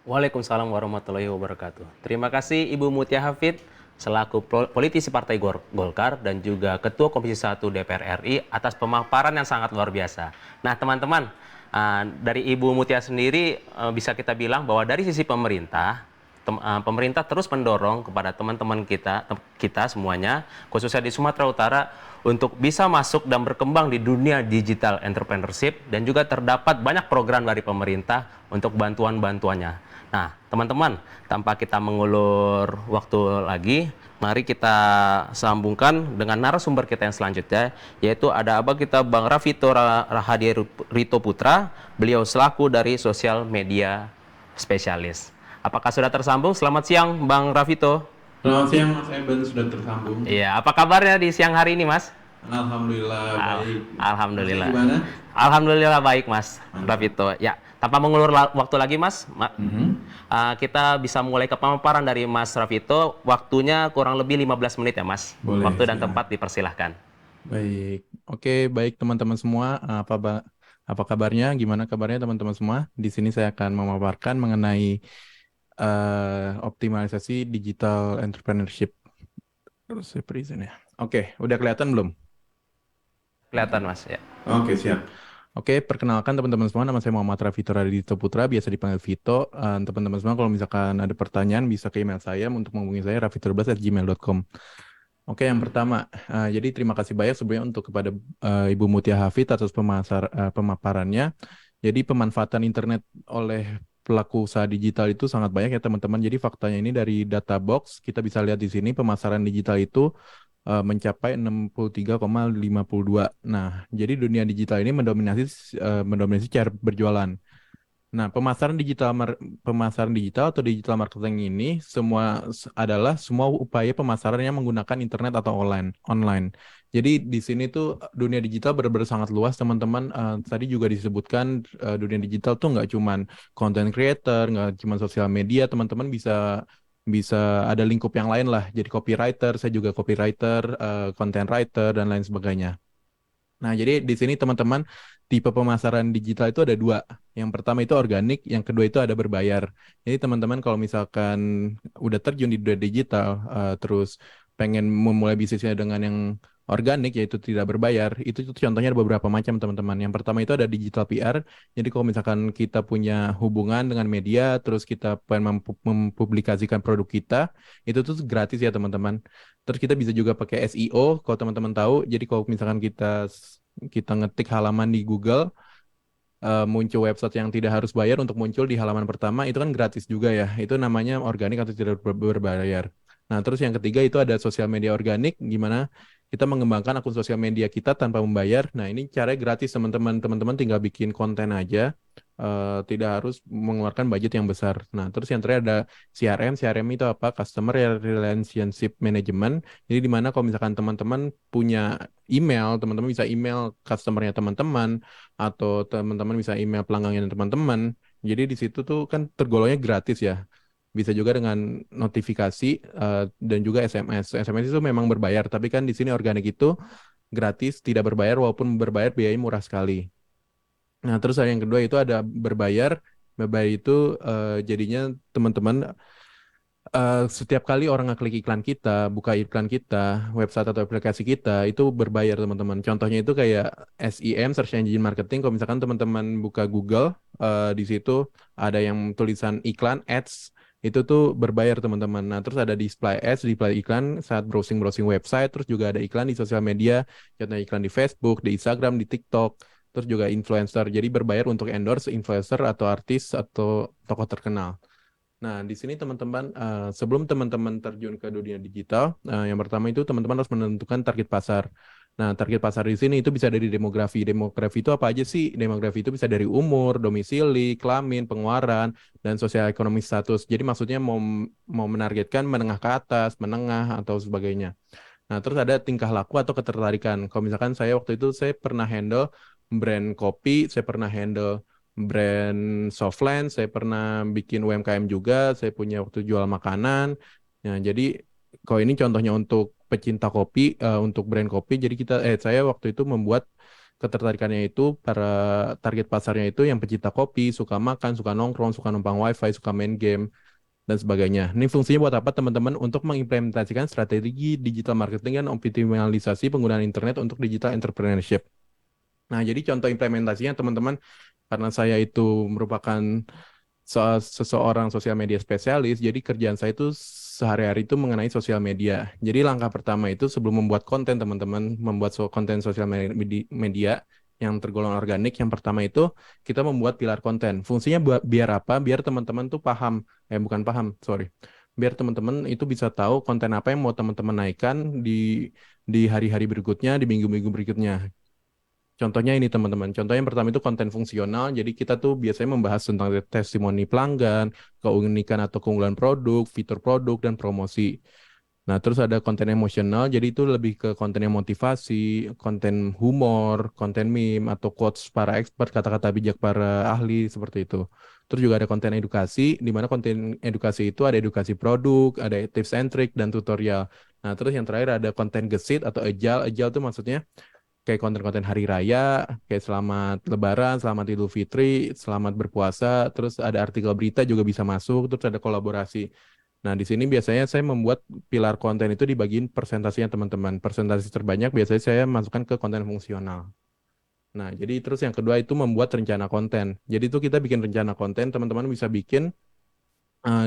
Waalaikumsalam warahmatullahi wabarakatuh. Terima kasih Ibu Mutia Hafid selaku politisi Partai Golkar dan juga Ketua Komisi 1 DPR RI atas pemaparan yang sangat luar biasa. Nah teman-teman, Dari Ibu Mutia sendiri bisa kita bilang bahwa dari sisi pemerintah, pemerintah terus mendorong kepada teman-teman kita semuanya, khususnya di Sumatera Utara, untuk bisa masuk dan berkembang di dunia digital entrepreneurship, dan juga terdapat banyak program dari pemerintah untuk bantuan-bantuannya. Nah, teman-teman, tanpa kita mengulur waktu lagi, mari kita sambungkan dengan narasumber kita yang selanjutnya, yaitu ada abang kita Bang Rafito Rahadi Rito Putra, beliau selaku dari sosial media spesialis. Apakah sudah tersambung? Selamat siang Bang Rafito. Selamat siang Mas Eben, sudah tersambung. Iya, apa kabarnya di siang hari ini Mas? Alhamdulillah baik. Alhamdulillah. Mas, gimana? Alhamdulillah baik Mas Rafito. Ya, tanpa mengulur waktu lagi Mas, kita bisa mulai ke pemaparan dari Mas Rafito. Waktunya kurang lebih 15 menit ya Mas. Boleh, waktu dan siap. tempat dipersilahkan. Baik. Oke, baik teman-teman semua. Apa kabarnya? Gimana kabarnya teman-teman semua? Di sini saya akan memaparkan mengenai optimalisasi digital entrepreneurship. Terus saya present ya. Oke, udah kelihatan belum? Kelihatan Mas ya. Oke, siap. Oke, perkenalkan teman-teman semua, nama saya Muhammad Rafito Radityo Putra, biasa dipanggil Vito. Teman-teman semua kalau misalkan ada pertanyaan bisa ke email saya untuk menghubungi saya rafito12@gmail.com. Oke, yang pertama, jadi terima kasih banyak sebelumnya untuk kepada Ibu Mutia Hafid atas pemaparannya. Jadi pemanfaatan internet oleh pelaku usaha digital itu sangat banyak ya teman-teman. Jadi faktanya ini dari data box kita bisa lihat di sini pemasaran digital itu mencapai 63,52. Nah, jadi dunia digital ini mendominasi cara berjualan. Nah, pemasaran digital atau digital marketing ini adalah semua upaya pemasaran yang menggunakan internet atau online. Jadi di sini tuh dunia digital benar-benar sangat luas teman-teman. Tadi juga disebutkan dunia digital tuh nggak cuman content creator, nggak cuma sosial media, teman-teman bisa ada lingkup yang lain lah. Jadi copywriter, saya juga copywriter, content writer dan lain sebagainya. Nah, jadi di sini teman-teman tipe pemasaran digital itu ada dua. Yang pertama itu organik, yang kedua itu ada berbayar. Jadi teman-teman kalau misalkan udah terjun di dunia digital, terus pengen memulai bisnisnya dengan yang organik, yaitu tidak berbayar, itu contohnya ada beberapa macam teman-teman. Yang pertama itu ada digital PR. Jadi kalau misalkan kita punya hubungan dengan media, terus kita pengen mempublikasikan produk kita, itu tuh gratis ya teman-teman. Terus kita bisa juga pakai SEO, kalau teman-teman tahu. Jadi kalau misalkan kita ngetik halaman di Google, muncul website yang tidak harus bayar untuk muncul di halaman pertama, itu kan gratis juga ya. Itu namanya organik atau tidak berbayar. Nah, terus yang ketiga itu ada sosial media organik, gimana kita mengembangkan akun sosial media kita tanpa membayar. Nah, ini caranya gratis teman-teman. Teman-teman tinggal bikin konten aja, tidak harus mengeluarkan budget yang besar. Nah, terus yang terakhir ada CRM. CRM itu apa? Customer Relationship Management. Jadi di mana kalau misalkan teman-teman punya email, teman-teman bisa email customer-nya teman-teman, atau teman-teman bisa email pelanggannya teman-teman. Jadi di situ tuh kan tergolongnya gratis ya. Bisa juga dengan notifikasi dan juga SMS. SMS itu memang berbayar, tapi kan di sini organik itu gratis, tidak berbayar, walaupun berbayar biayanya murah sekali. Nah, terus yang kedua itu ada berbayar. Berbayar itu jadinya teman-teman setiap kali orang ngeklik iklan kita, buka iklan kita, website atau aplikasi kita, itu berbayar teman-teman. Contohnya itu kayak SEM, Search Engine Marketing. Kalau misalkan teman-teman buka Google, di situ ada yang tulisan iklan, ads, itu tuh berbayar teman-teman. Nah, terus ada display ads, display iklan saat browsing website, terus juga ada iklan di sosial media, contohnya iklan di Facebook, di Instagram, di TikTok, terus juga influencer. Jadi berbayar untuk endorse influencer atau artis atau tokoh terkenal. Nah, di sini teman-teman, sebelum teman-teman terjun ke dunia digital, yang pertama itu teman-teman harus menentukan target pasar. Nah, target pasar di sini itu bisa dari demografi. Demografi itu apa aja sih? Demografi itu bisa dari umur, domisili, kelamin, pengeluaran, dan sosial ekonomi status. Jadi maksudnya mau menargetkan menengah ke atas, menengah, atau sebagainya. Nah, terus ada tingkah laku atau ketertarikan. Kalau misalkan saya waktu itu saya pernah handle brand kopi, saya pernah handle brand softline, saya pernah bikin UMKM juga, saya punya waktu jual makanan. Nah, jadi kalau ini contohnya untuk pecinta kopi, untuk brand kopi, jadi saya waktu itu membuat ketertarikannya itu para target pasarnya itu yang pecinta kopi, suka makan, suka nongkrong, suka numpang wifi, suka main game, dan sebagainya. Ini fungsinya buat apa teman-teman? Untuk mengimplementasikan strategi digital marketing dan optimalisasi penggunaan internet untuk digital entrepreneurship. Nah, jadi contoh implementasinya teman-teman, karena saya itu merupakan seseorang sosial media spesialis, jadi kerjaan saya itu sehari-hari itu mengenai sosial media. Jadi langkah pertama itu sebelum membuat konten teman-teman, membuat konten sosial media yang tergolong organik, yang pertama itu kita membuat pilar konten. Fungsinya biar apa? Biar teman-teman tuh paham, bukan paham, sorry. Biar teman-teman itu bisa tahu konten apa yang mau teman-teman naikkan di hari-hari berikutnya, di minggu-minggu berikutnya. Contohnya ini teman-teman, contoh yang pertama itu konten fungsional, jadi kita tuh biasanya membahas tentang testimoni pelanggan, keunikan atau keunggulan produk, fitur produk, dan promosi. Nah, terus ada konten emosional, jadi itu lebih ke konten yang motivasi, konten humor, konten meme, atau quotes para expert, kata-kata bijak para ahli, seperti itu. Terus juga ada konten edukasi, di mana konten edukasi itu ada edukasi produk, ada tips and trick, dan tutorial. Nah, terus yang terakhir ada konten gesit atau agile. Agile itu maksudnya kayak konten-konten hari raya, kayak selamat lebaran, selamat idul fitri, selamat berpuasa, terus ada artikel berita juga bisa masuk, terus ada kolaborasi. Nah, di sini biasanya saya membuat pilar konten itu dibagiin persentasinya teman-teman. Persentase terbanyak biasanya saya masukkan ke konten fungsional. Nah, jadi terus yang kedua itu membuat rencana konten. Jadi itu kita bikin rencana konten, teman-teman bisa bikin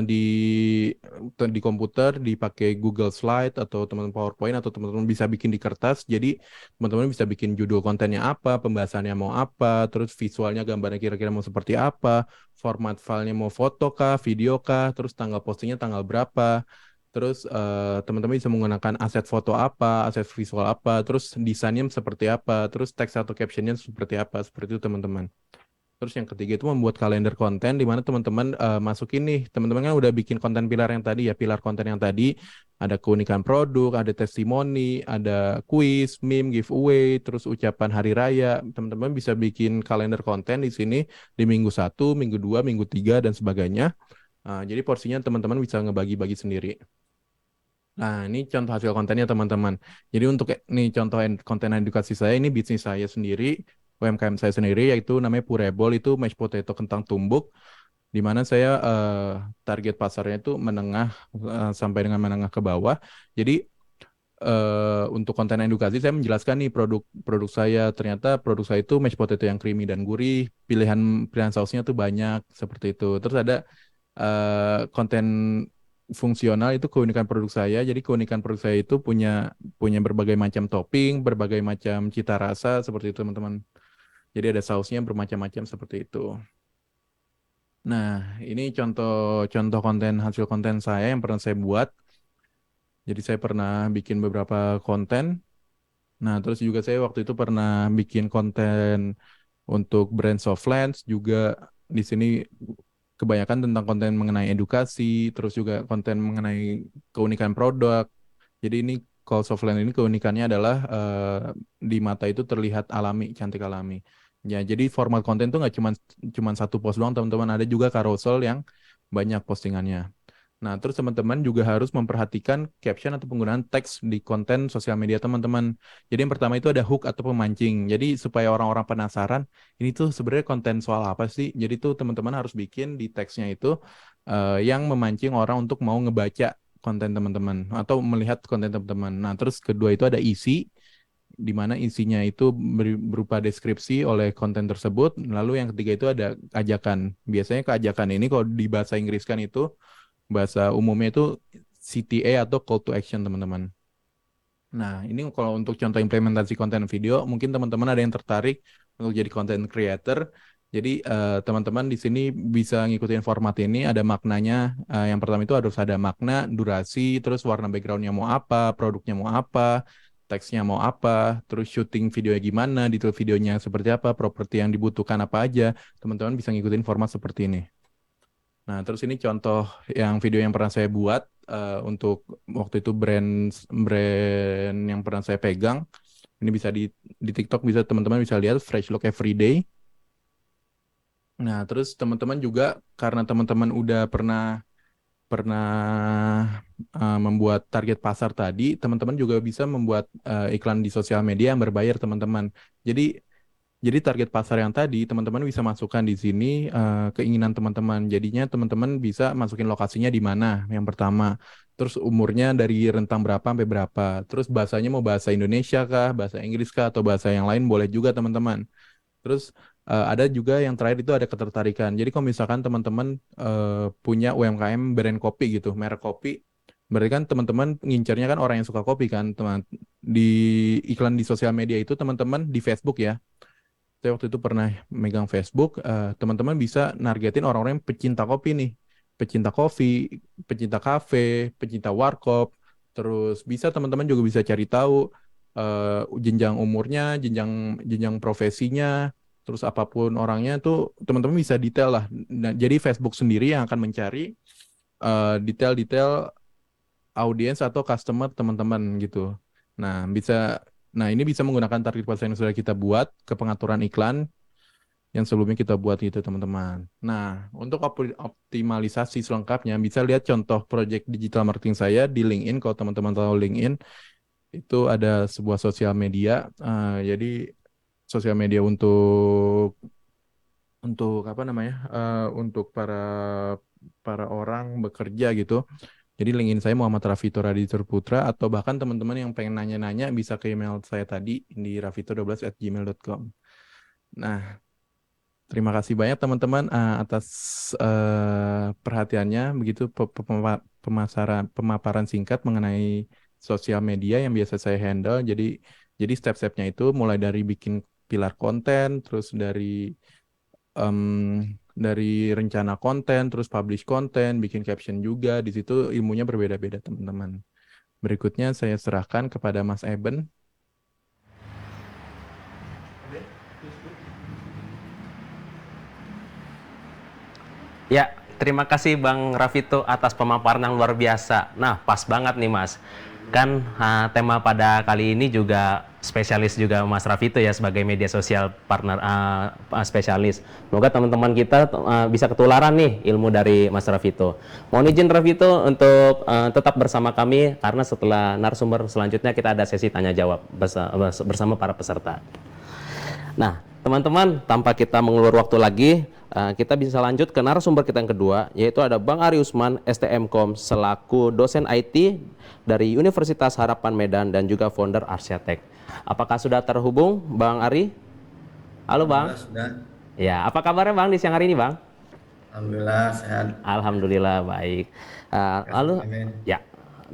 di komputer, dipakai Google Slide atau teman-teman PowerPoint, atau teman-teman bisa bikin di kertas. Jadi teman-teman bisa bikin judul kontennya apa, pembahasannya mau apa, terus visualnya gambarnya kira-kira mau seperti apa, format filenya mau foto kah, video kah, terus tanggal postingnya tanggal berapa, terus teman-teman bisa menggunakan aset foto apa, aset visual apa, terus desainnya seperti apa, terus teks atau captionnya seperti apa, seperti itu teman-teman. Terus yang ketiga itu membuat kalender konten, di mana teman-teman masukin nih, teman-teman kan udah bikin konten pilar yang tadi ya, pilar konten yang tadi ada keunikan produk, ada testimoni, ada kuis, meme, giveaway, terus ucapan hari raya. Teman-teman bisa bikin kalender konten di sini di minggu 1, minggu 2, minggu 3, dan sebagainya. Jadi porsinya teman-teman bisa ngebagi-bagi sendiri. Nah, ini contoh hasil kontennya teman-teman. Jadi untuk nih contoh konten edukasi saya, ini bisnis saya sendiri, UMKM saya sendiri, yaitu namanya Purebol, itu mashed potato kentang tumbuk, di mana saya target pasarnya itu menengah sampai dengan menengah ke bawah. Jadi untuk konten edukasi saya menjelaskan nih produk saya, ternyata produk saya itu mashed potato yang creamy dan gurih, pilihan sausnya tuh banyak, seperti itu. Terus ada konten fungsional, itu keunikan produk saya. Jadi keunikan produk saya itu punya berbagai macam topping, berbagai macam cita rasa, seperti itu teman-teman. Jadi ada sausnya bermacam-macam, seperti itu. Nah, ini contoh hasil konten saya yang pernah saya buat. Jadi saya pernah bikin beberapa konten. Nah, terus juga saya waktu itu pernah bikin konten untuk brand Softlands juga. Di sini kebanyakan tentang konten mengenai edukasi, terus juga konten mengenai keunikan produk. Jadi ini kalau Softland ini keunikannya adalah di mata itu terlihat alami, cantik alami. Ya, jadi format konten tuh nggak cuma satu post doang teman-teman, ada juga carousel yang banyak postingannya. Nah, terus teman-teman juga harus memperhatikan caption atau penggunaan teks di konten sosial media teman-teman. Jadi yang pertama itu ada hook atau pemancing. Jadi supaya orang-orang penasaran, ini tuh sebenarnya konten soal apa sih? Jadi tuh teman-teman harus bikin di teksnya itu yang memancing orang untuk mau ngebaca konten teman-teman atau melihat konten teman-teman. Nah, terus kedua itu ada isi, di mana isinya itu berupa deskripsi oleh konten tersebut. Lalu yang ketiga itu ada ajakan. Biasanya keajakan ini kalau di bahasa Inggris kan itu, bahasa umumnya itu CTA atau call to action teman-teman. Nah, ini kalau untuk contoh implementasi konten video, mungkin teman-teman ada yang tertarik untuk jadi content creator. Jadi teman-teman di sini bisa ngikutin format ini, ada maknanya. Yang pertama itu harus ada makna, durasi, terus warna backgroundnya mau apa, produknya mau apa, teksnya mau apa, terus syuting videonya gimana, detail videonya seperti apa, properti yang dibutuhkan apa aja. Teman-teman bisa ngikutin format seperti ini. Nah, terus ini contoh yang video yang pernah saya buat untuk waktu itu brand yang pernah saya pegang. Ini bisa di TikTok, bisa teman-teman bisa lihat Fresh Look Everyday. Nah, terus teman-teman juga karena teman-teman udah pernah membuat target pasar tadi, teman-teman juga bisa membuat iklan di sosial media yang berbayar teman-teman. Jadi target pasar yang tadi teman-teman bisa masukkan di sini keinginan teman-teman. Jadinya teman-teman bisa masukin lokasinya di mana yang pertama. Terus umurnya dari rentang berapa sampai berapa. Terus bahasanya mau bahasa Indonesia kah, bahasa Inggris kah, atau bahasa yang lain boleh juga teman-teman. Terus ada juga yang terakhir itu ada ketertarikan. Jadi kalau misalkan teman-teman punya UMKM brand kopi gitu, merek kopi, berarti kan teman-teman ngincernya kan orang yang suka kopi kan, teman. Di iklan di sosial media itu teman-teman di Facebook ya. Saya waktu itu pernah megang Facebook, teman-teman bisa nargetin orang-orang yang pecinta kopi nih, pecinta kopi, pecinta kafe, pecinta warkop, terus bisa teman-teman juga bisa cari tahu jenjang umurnya, jenjang jenjang profesinya, terus apapun orangnya tuh teman-teman bisa detail lah. Nah, jadi Facebook sendiri yang akan mencari detail-detail audiens atau customer teman-teman gitu. Nah, ini bisa menggunakan target pasar yang sudah kita buat ke pengaturan iklan yang sebelumnya kita buat gitu teman-teman. Nah, untuk optimalisasi selengkapnya bisa lihat contoh project digital marketing saya di LinkedIn. Kalau teman-teman tahu LinkedIn, itu ada sebuah sosial media. Jadi sosial media untuk apa namanya? Untuk para orang bekerja gitu. Jadi LinkedIn saya Muhammad Rafito Raditya Putra, atau bahkan teman-teman yang pengen nanya-nanya bisa ke email saya tadi di rafito12@gmail.com. Nah, terima kasih banyak teman-teman atas perhatiannya, begitu pemaparan singkat mengenai sosial media yang biasa saya handle. Jadi step-stepnya itu mulai dari bikin pilar konten, terus dari rencana konten, terus publish konten, bikin caption juga. Di situ ilmunya berbeda-beda teman-teman. Berikutnya saya serahkan kepada Mas Eben. Ya, terima kasih Bang Rafito atas pemaparan yang luar biasa. Nah, pas banget nih Mas. Kan tema pada kali ini juga spesialis juga Mas Rafito ya sebagai media sosial partner spesialis. Semoga teman-teman kita bisa ketularan nih ilmu dari Mas Rafito. Mohon izin Rafito untuk tetap bersama kami karena setelah narasumber selanjutnya kita ada sesi tanya jawab bersama para peserta. Nah, teman-teman, tanpa kita mengulur waktu lagi, kita bisa lanjut ke narasumber kita yang kedua, yaitu ada Bang Ari Usman, STMkom, selaku dosen IT dari Universitas Harapan Medan dan juga founder Arsiatek. Apakah sudah terhubung, Bang Ari? Halo, Bang. Sudah. Ya, apa kabarnya, Bang, di siang hari ini, Bang? Alhamdulillah, sehat. Alhamdulillah, baik. Lalu, ya,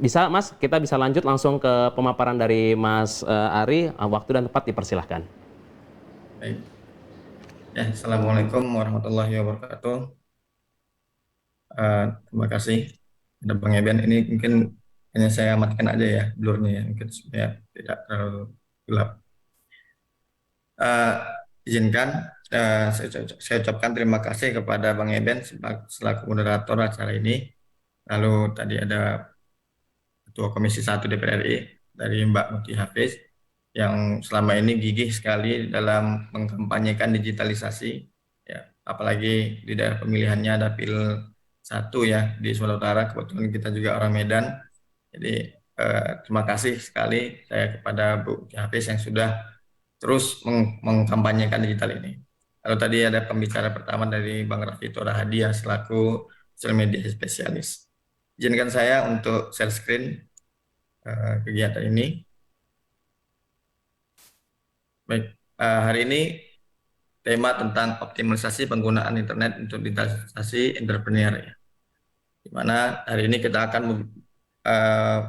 bisa, Mas, kita bisa lanjut langsung ke pemaparan dari Mas Ari. Waktu dan tempat dipersilahkan. Baik. Ya, Assalamualaikum warahmatullahi wabarakatuh. Terima kasih. Ada Bang Eben, ini mungkin hanya saya matikan aja ya blurnya ya, mungkin supaya tidak terlalu gelap. Izinkan saya ucapkan terima kasih kepada Bang Eben selaku moderator acara ini. Lalu tadi ada Ketua Komisi 1 DPR RI dari Mbak Muti Hafiz, yang selama ini gigih sekali dalam mengkampanyekan digitalisasi, ya, apalagi di daerah pemilihannya ada PIL 1 ya di Sumatera Utara, kebetulan kita juga orang Medan, jadi terima kasih sekali saya kepada Bu Hafiz yang sudah terus mengkampanyekan digital ini. Lalu tadi ada pembicara pertama dari Bang Rafito Rahadiah selaku social media spesialis. Izinkan saya untuk share screen kegiatan ini. Baik, hari ini tema tentang optimalisasi penggunaan internet untuk digitalisasi entrepreneur ya. Di mana hari ini kita akan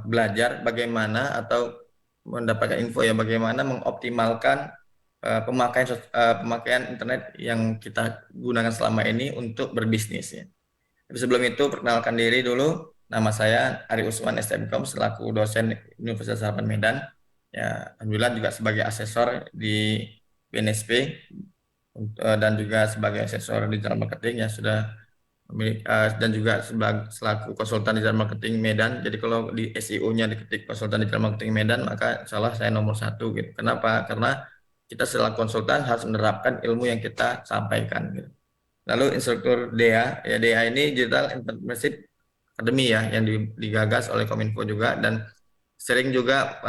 belajar bagaimana atau mendapatkan info ya bagaimana mengoptimalkan pemakaian internet yang kita gunakan selama ini untuk berbisnis ya. Tapi sebelum itu perkenalkan diri dulu. Nama saya Ari Usman STMkom selaku dosen Universitas Harapan Medan. Ya, alhamdulillah juga sebagai asesor di BNSP dan juga sebagai asesor digital marketing ya sudah dan juga selaku konsultan digital marketing Medan. Jadi kalau di SEO-nya diketik konsultan digital marketing Medan, maka insya Allah saya nomor 1 gitu. Kenapa? Karena kita selaku konsultan harus menerapkan ilmu yang kita sampaikan gitu. Lalu instruktur DEA, ya DEA ini Digital Entrepreneurship Academy ya yang digagas oleh Kominfo juga, dan sering juga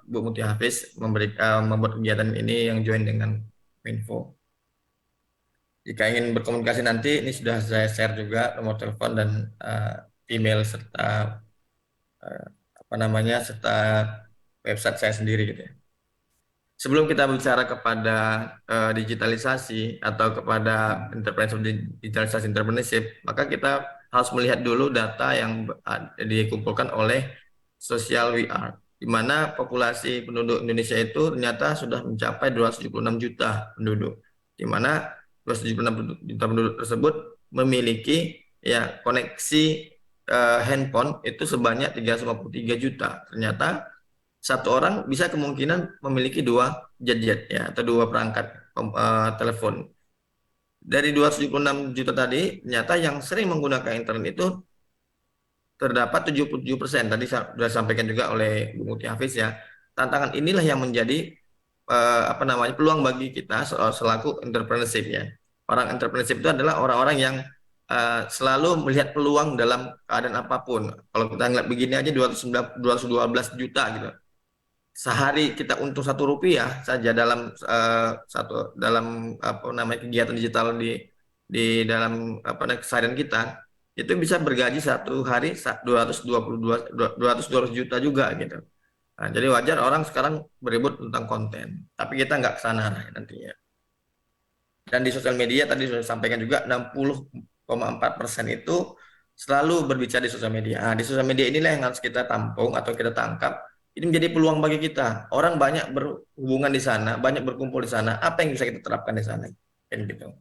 Bu Muti Hafiz membuat kegiatan ini yang join dengan Kominfo. Jika ingin berkomunikasi nanti, ini sudah saya share juga nomor telepon dan email serta serta website saya sendiri gitu ya. sebelum kita bicara kepada digitalisasi atau kepada digitalisasi entrepreneurship, maka kita harus melihat dulu data yang dikumpulkan oleh Social WR, di mana populasi penduduk Indonesia itu ternyata sudah mencapai 276 juta penduduk, di mana 276 juta penduduk tersebut memiliki ya koneksi handphone itu sebanyak 353 juta. Ternyata satu orang bisa kemungkinan memiliki 2 gadget ya atau 2 perangkat telepon. Dari 276 juta tadi, ternyata yang sering menggunakan internet itu terdapat 77%. Tadi sudah disampaikan juga oleh Bu Muti Hafiz ya. Tantangan inilah yang menjadi peluang bagi kita selaku entrepreneurship ya. Orang entrepreneurship itu adalah orang-orang yang selalu melihat peluang dalam keadaan apapun. Kalau kita ngeliat begini aja 212 juta gitu. Sehari kita untung Rp1 saja dalam kegiatan digital di dalam keseharian kita, itu bisa bergaji satu hari 200 juta juga gitu. Nah, jadi wajar orang sekarang beribut tentang konten, tapi kita nggak ke sana nantinya. Dan di sosial media tadi sudah disampaikan juga 60,4% itu selalu berbicara di sosial media. Nah, di sosial media inilah yang harus kita tampung atau kita tangkap. Ini menjadi peluang bagi kita. Orang banyak berhubungan di sana, banyak berkumpul di sana. Apa yang bisa kita terapkan di sana? Kan gitu.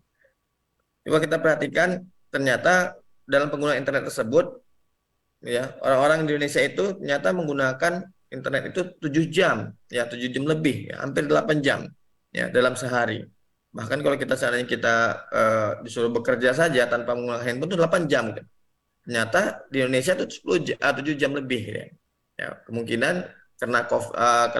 Coba kita perhatikan, ternyata dalam penggunaan internet tersebut, ya orang-orang di Indonesia itu ternyata menggunakan internet itu 7 jam, ya 7 jam lebih, ya, hampir 8 jam, ya dalam sehari. Bahkan kalau kita seandainya kita disuruh bekerja saja tanpa menggunakan handphone itu 8 jam, gitu. Ternyata di Indonesia itu 7 jam lebih, ya. Ya, kemungkinan karena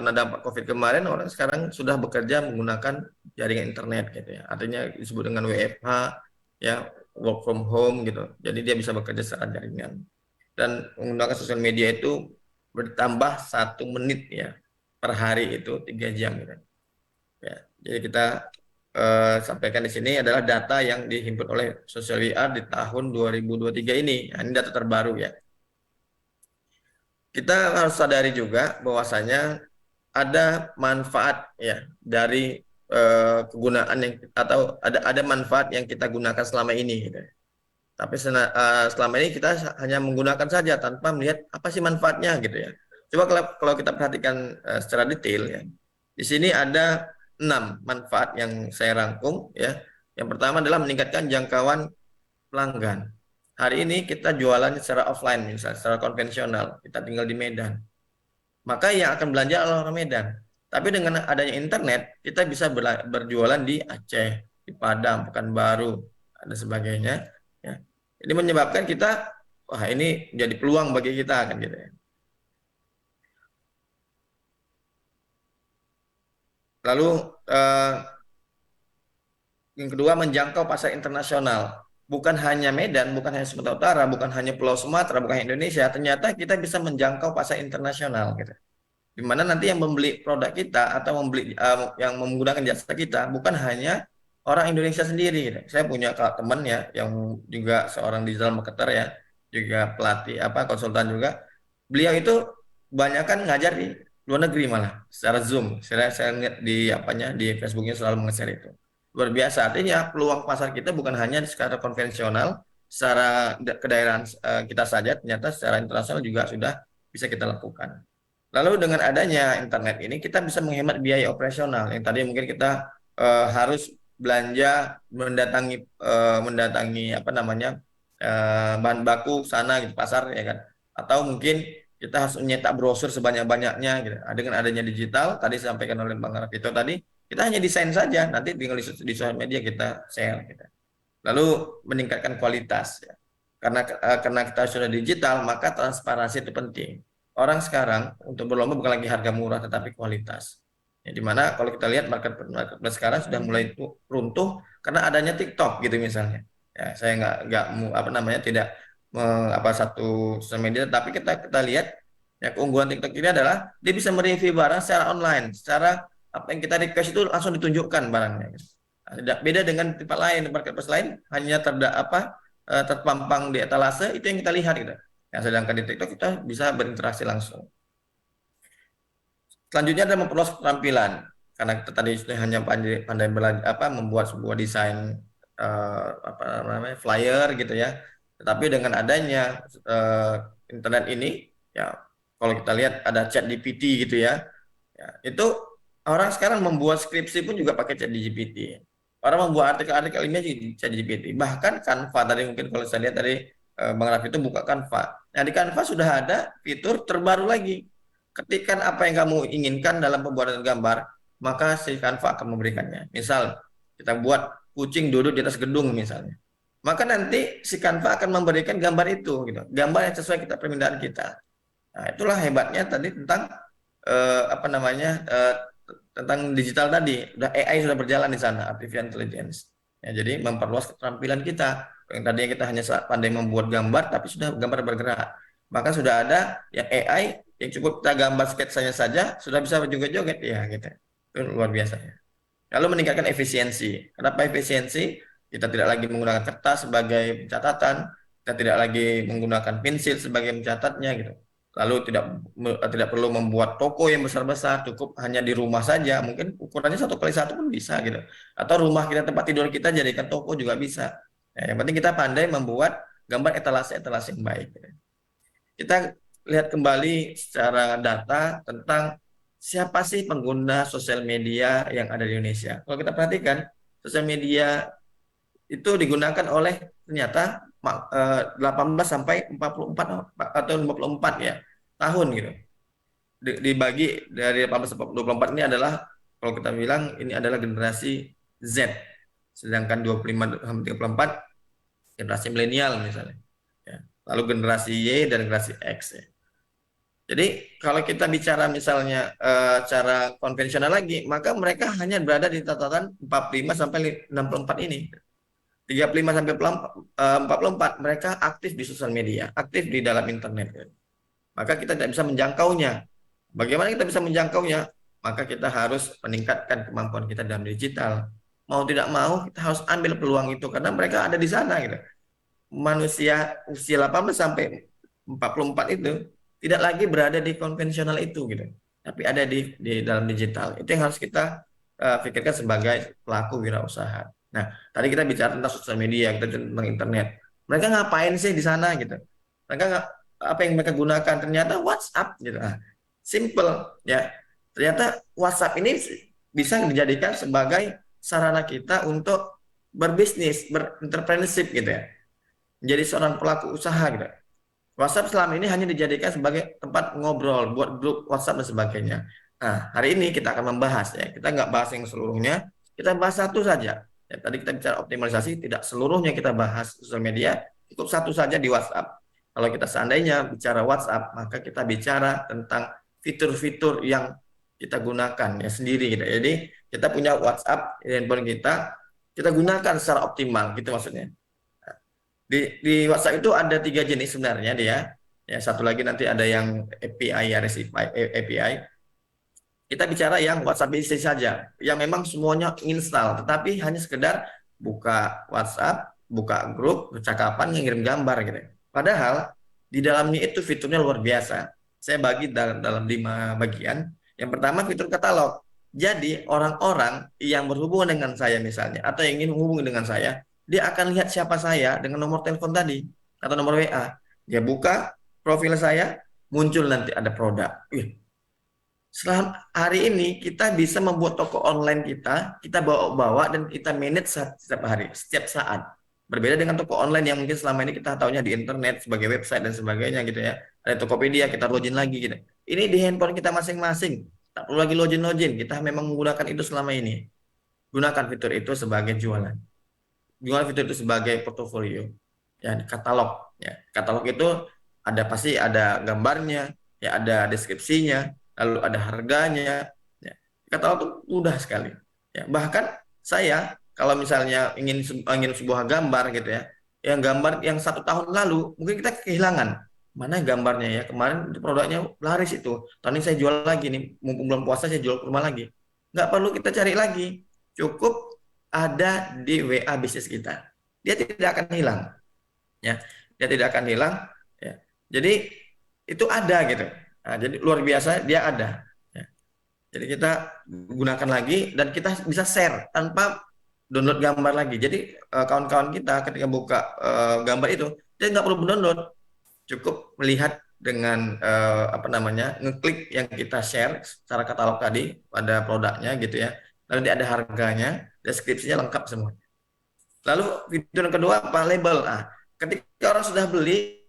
dampak COVID kemarin orang sekarang sudah bekerja menggunakan jaringan internet, gitu ya. Artinya disebut dengan WFH, ya work from home gitu. Jadi dia bisa bekerja secara jaringan. Dan menggunakan sosial media itu bertambah 1 menit ya per hari itu 3 jam gitu. Ya, jadi kita sampaikan di sini adalah data yang dihimpun oleh Social WR di tahun 2023 ini. Nah, ini data terbaru ya. Kita harus sadari juga bahwasanya ada manfaat ya dari kegunaan yang atau ada manfaat yang kita gunakan selama ini gitu. Tapi selama ini kita hanya menggunakan saja tanpa melihat apa sih manfaatnya gitu ya. Coba kalau kita perhatikan secara detail ya. Di sini ada 6 manfaat yang saya rangkum ya. Yang pertama adalah meningkatkan jangkauan pelanggan. Hari ini kita jualan secara offline misalnya, secara konvensional. Kita tinggal di Medan. Maka yang akan belanja adalah orang Medan. Tapi dengan adanya internet, kita bisa berjualan di Aceh, di Padang, Pekanbaru, dan sebagainya. Ya. Ini menyebabkan kita, wah ini jadi peluang bagi kita kan gitu ya. Lalu yang kedua menjangkau pasar internasional. Bukan hanya Medan, bukan hanya Sumatera Utara, bukan hanya Pulau Sumatera, bukan hanya Indonesia. Ternyata kita bisa menjangkau pasar internasional gitu. Di mana nanti yang membeli produk kita atau yang menggunakan jasa kita bukan hanya orang Indonesia sendiri. Gitu. Saya punya teman ya yang juga seorang digital marketer ya, juga pelatih konsultan juga. Beliau itu banyak kan ngajar di luar negeri malah secara Zoom. Saya lihat di Facebooknya selalu nge-share itu. Luar biasa. Artinya peluang pasar kita bukan hanya secara konvensional, secara kedaerahan kita saja, ternyata secara internasional juga sudah bisa kita lakukan. Lalu dengan adanya internet ini kita bisa menghemat biaya operasional yang tadi mungkin kita harus belanja mendatangi bahan baku sana gitu pasar ya kan, atau mungkin kita harus menyetak brosur sebanyak-banyaknya gitu. Dengan adanya digital tadi disampaikan oleh Bang Rafito tadi, kita hanya desain saja, nanti tinggal di sosial media kita share gitu. Lalu meningkatkan kualitas ya. Karena kita sudah digital, maka transparansi itu penting. Orang sekarang untuk berlomba bukan lagi harga murah tetapi kualitas. Ya, dimana kalau kita lihat marketplace sekarang sudah mulai runtuh karena adanya TikTok gitu misalnya. Ya, saya tidak satu sosial media, tapi kita lihat ya keunggulan TikTok ini adalah dia bisa mereview barang secara online, secara apa yang kita request itu langsung ditunjukkan barangnya. Tidak beda dengan tempat lain, marketplace lain hanya terpampang di etalase itu yang kita lihat gitu. Yang sedangkan di TikTok kita bisa berinteraksi langsung. Selanjutnya adalah memperluas keterampilan. karena kita tadi sudah hanya pandai membuat sebuah desain flyer gitu ya. Tetapi dengan adanya internet ini, ya kalau kita lihat ada ChatGPT gitu ya, itu orang sekarang membuat skripsi pun juga pakai ChatGPT. Orang membuat artikel-artikel ilmiah juga ChatGPT. Bahkan Canva tadi mungkin kalau saya lihat tadi Bang Raffi itu buka Canva. Nah di Canva sudah ada fitur terbaru lagi. Ketikkan apa yang kamu inginkan dalam pembuatan gambar, maka si Canva akan memberikannya. Misal kita buat kucing duduk di atas gedung misalnya, maka nanti si Canva akan memberikan gambar itu, gitu, gambar yang sesuai permintaan kita. Nah itulah hebatnya tadi tentang tentang digital tadi. Udah AI sudah berjalan di sana, artificial intelligence. Ya, jadi memperluas keterampilan kita. Yang tadinya kita hanya pandai membuat gambar, tapi sudah gambar bergerak. Maka sudah ada yang AI yang cukup kita gambar sketsanya saja sudah bisa berjoget-joget ya gitu. Itu luar biasa ya. Lalu meningkatkan efisiensi. Kenapa efisiensi? Kita tidak lagi menggunakan kertas sebagai catatan, kita tidak lagi menggunakan pensil sebagai mencatatnya gitu. Lalu tidak perlu membuat toko yang besar-besar, cukup hanya di rumah saja, mungkin ukurannya 1x1 pun bisa gitu. Atau rumah kita, tempat tidur kita jadikan toko juga bisa. Ya, yang penting kita pandai membuat gambar etalase-etalase yang baik. Gitu. Kita lihat kembali secara data tentang siapa sih pengguna sosial media yang ada di Indonesia. Kalau kita perhatikan, sosial media itu digunakan oleh ternyata 18 sampai 44 atau 54 ya tahun gitu. Dibagi dari 18 sampai 24 ini adalah, kalau kita bilang ini adalah generasi Z. Sedangkan 25 sampai 34 generasi milenial misalnya. Ya. Lalu generasi Y dan generasi X ya. Jadi kalau kita bicara misalnya cara konvensional lagi, maka mereka hanya berada di tataran 45 sampai 64 ini. 35 sampai 44 mereka aktif di sosial media, aktif di dalam internet. Maka kita tidak bisa menjangkaunya. Bagaimana kita bisa menjangkaunya? Maka kita harus meningkatkan kemampuan kita dalam digital. Mau tidak mau kita harus ambil peluang itu karena mereka ada di sana gitu. Manusia usia 18 sampai 44 itu tidak lagi berada di konvensional itu gitu, tapi ada di dalam digital. Itu yang harus kita pikirkan sebagai pelaku wirausaha. Nah, tadi kita bicara tentang sosial media, kita tentang internet. Mereka ngapain sih di sana gitu? Mereka apa yang mereka gunakan? Ternyata WhatsApp gitu. Nah, simple ya. Ternyata WhatsApp ini bisa dijadikan sebagai sarana kita untuk berbisnis, berentrepreneurship gitu ya. Menjadi seorang pelaku usaha gitu. WhatsApp selama ini hanya dijadikan sebagai tempat ngobrol, buat grup WhatsApp dan sebagainya. Nah, hari ini kita akan membahas ya. Kita nggak bahas yang seluruhnya, kita bahas satu saja. Ya, tadi kita bicara optimalisasi, tidak seluruhnya kita bahas sosial media, cukup satu saja di WhatsApp. Kalau kita seandainya bicara WhatsApp, maka kita bicara tentang fitur-fitur yang kita gunakan ya sendiri gitu. Jadi kita punya WhatsApp di handphone kita gunakan secara optimal gitu maksudnya. Di WhatsApp itu ada 3 jenis sebenarnya dia. Ya, satu lagi nanti ada yang API ya, API. Kita bicara yang WhatsApp Business saja, yang memang semuanya install, tetapi hanya sekedar buka WhatsApp, buka grup, percakapan, ngirim gambar gitu. Padahal di dalamnya itu fiturnya luar biasa. Saya bagi dalam 5 bagian. Yang pertama fitur katalog. Jadi orang-orang yang berhubungan dengan saya misalnya, atau yang ingin menghubungi dengan saya, dia akan lihat siapa saya dengan nomor telepon tadi atau nomor WA. Dia buka profil saya, muncul nanti ada produk. Selama hari ini kita bisa membuat toko online kita bawa-bawa dan kita manage setiap hari, setiap saat. Berbeda dengan toko online yang mungkin selama ini kita tahunya di internet sebagai website dan sebagainya gitu ya. Ada Tokopedia, kita login lagi gitu. Ini di handphone kita masing-masing. Tak perlu lagi login. Kita memang menggunakan itu selama ini. Gunakan fitur itu sebagai jualan. Jualan fitur itu sebagai portofolio, ya katalog. Ya katalog itu pasti ada gambarnya, ya ada deskripsinya, lalu ada harganya. Ya. Katalog itu mudah sekali. Ya bahkan saya kalau misalnya ingin sebuah gambar gitu ya, yang gambar yang 1 tahun lalu mungkin kita kehilangan mana gambarnya ya, kemarin produknya laris itu, tahun ini saya jual lagi nih, mumpung bulan puasa saya jual ke rumah lagi. Nggak perlu kita cari lagi, cukup ada di WA bisnis kita, dia tidak akan hilang, ya, dia tidak akan hilang, ya. Jadi itu ada gitu, nah, jadi luar biasa dia ada. Ya. Jadi kita gunakan lagi dan kita bisa share tanpa download gambar lagi. Jadi kawan-kawan kita ketika buka gambar itu, dia nggak perlu download, cukup melihat dengan ngeklik yang kita share secara katalog tadi pada produknya gitu ya. Lalu dia ada harganya, deskripsinya lengkap semua. Lalu fitur yang kedua apa? Label. Nah, ketika orang sudah beli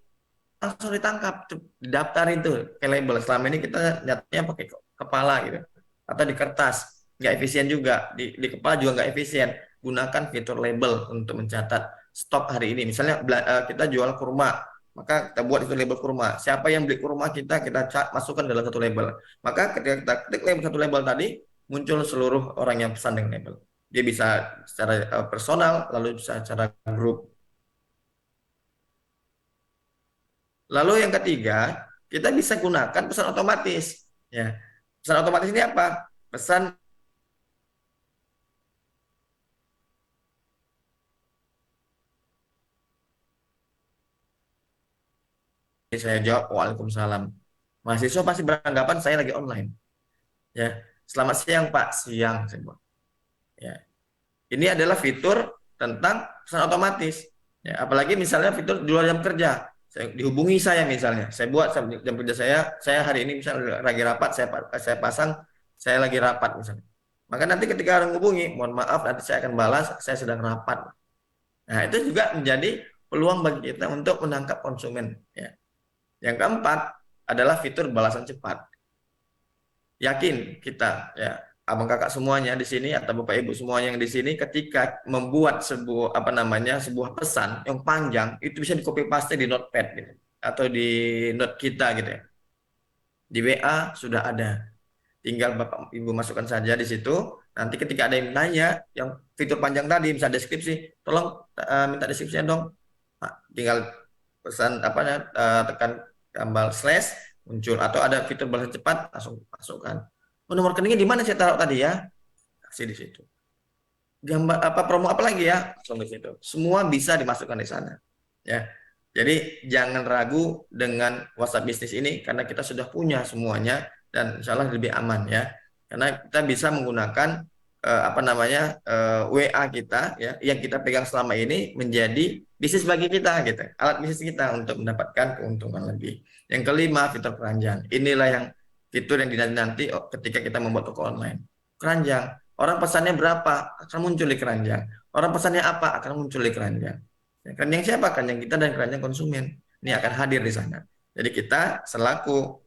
langsung ditangkap, daftar itu ke label. Selama ini kita nyatanya pakai kepala gitu atau di kertas, nggak efisien juga. Di kepala juga nggak efisien. Gunakan fitur label untuk mencatat stok hari ini. Misalnya kita jual kurma, maka kita buat itu label kurma. Siapa yang beli kurma kita masukkan dalam satu label. Maka ketika kita klik label satu label tadi, muncul seluruh orang yang pesan dengan label. Dia bisa secara personal, lalu bisa secara grup. Lalu yang ketiga, kita bisa gunakan pesan otomatis. Ya, pesan otomatis ini apa? Pesan saya jawab, waalaikumsalam. Mahasiswa pasti beranggapan saya lagi online. Ya, selamat siang Pak, siang saya buat. Ya, ini adalah fitur tentang pesan otomatis. Ya, apalagi misalnya fitur di luar jam kerja. Dihubungi saya misalnya, saya buat jam kerja saya hari ini misalnya lagi rapat, saya pasang, saya lagi rapat misalnya. Maka nanti ketika orang hubungi, mohon maaf nanti saya akan balas, saya sedang rapat. Nah itu juga menjadi peluang bagi kita untuk menangkap konsumen. Ya. Yang keempat adalah fitur balasan cepat. Yakin kita, ya abang kakak semuanya di sini atau bapak ibu semuanya yang di sini, ketika membuat sebuah pesan yang panjang itu bisa di copy paste di notepad gitu, atau di note kita gitu ya. Di WA sudah ada, tinggal bapak ibu masukkan saja di situ. Nanti ketika ada yang nanya yang fitur panjang tadi, bisa deskripsi, tolong minta deskripsinya dong Pak. Tinggal pesan tekan tombol slash muncul, atau ada fitur balasan cepat langsung masukkan. Nomor rekeningnya di mana saya taruh tadi ya? Kasih di situ. Gambar promo apa lagi ya? Langsung di situ. Semua bisa dimasukkan di sana. Ya. Jadi jangan ragu dengan WhatsApp bisnis ini karena kita sudah punya semuanya dan insya Allah lebih aman ya. Karena kita bisa menggunakan WA kita ya yang kita pegang selama ini menjadi bisnis bagi kita gitu. Alat bisnis kita untuk mendapatkan keuntungan lebih. Yang kelima, fitur keranjang. Inilah yang fitur yang dinanti ketika kita membuat toko online. Keranjang, orang pesannya berapa akan muncul di keranjang. Orang pesannya apa akan muncul di keranjang. Ya, keranjang siapa? Keranjang kita dan keranjang konsumen. Ini akan hadir di sana. Jadi kita selaku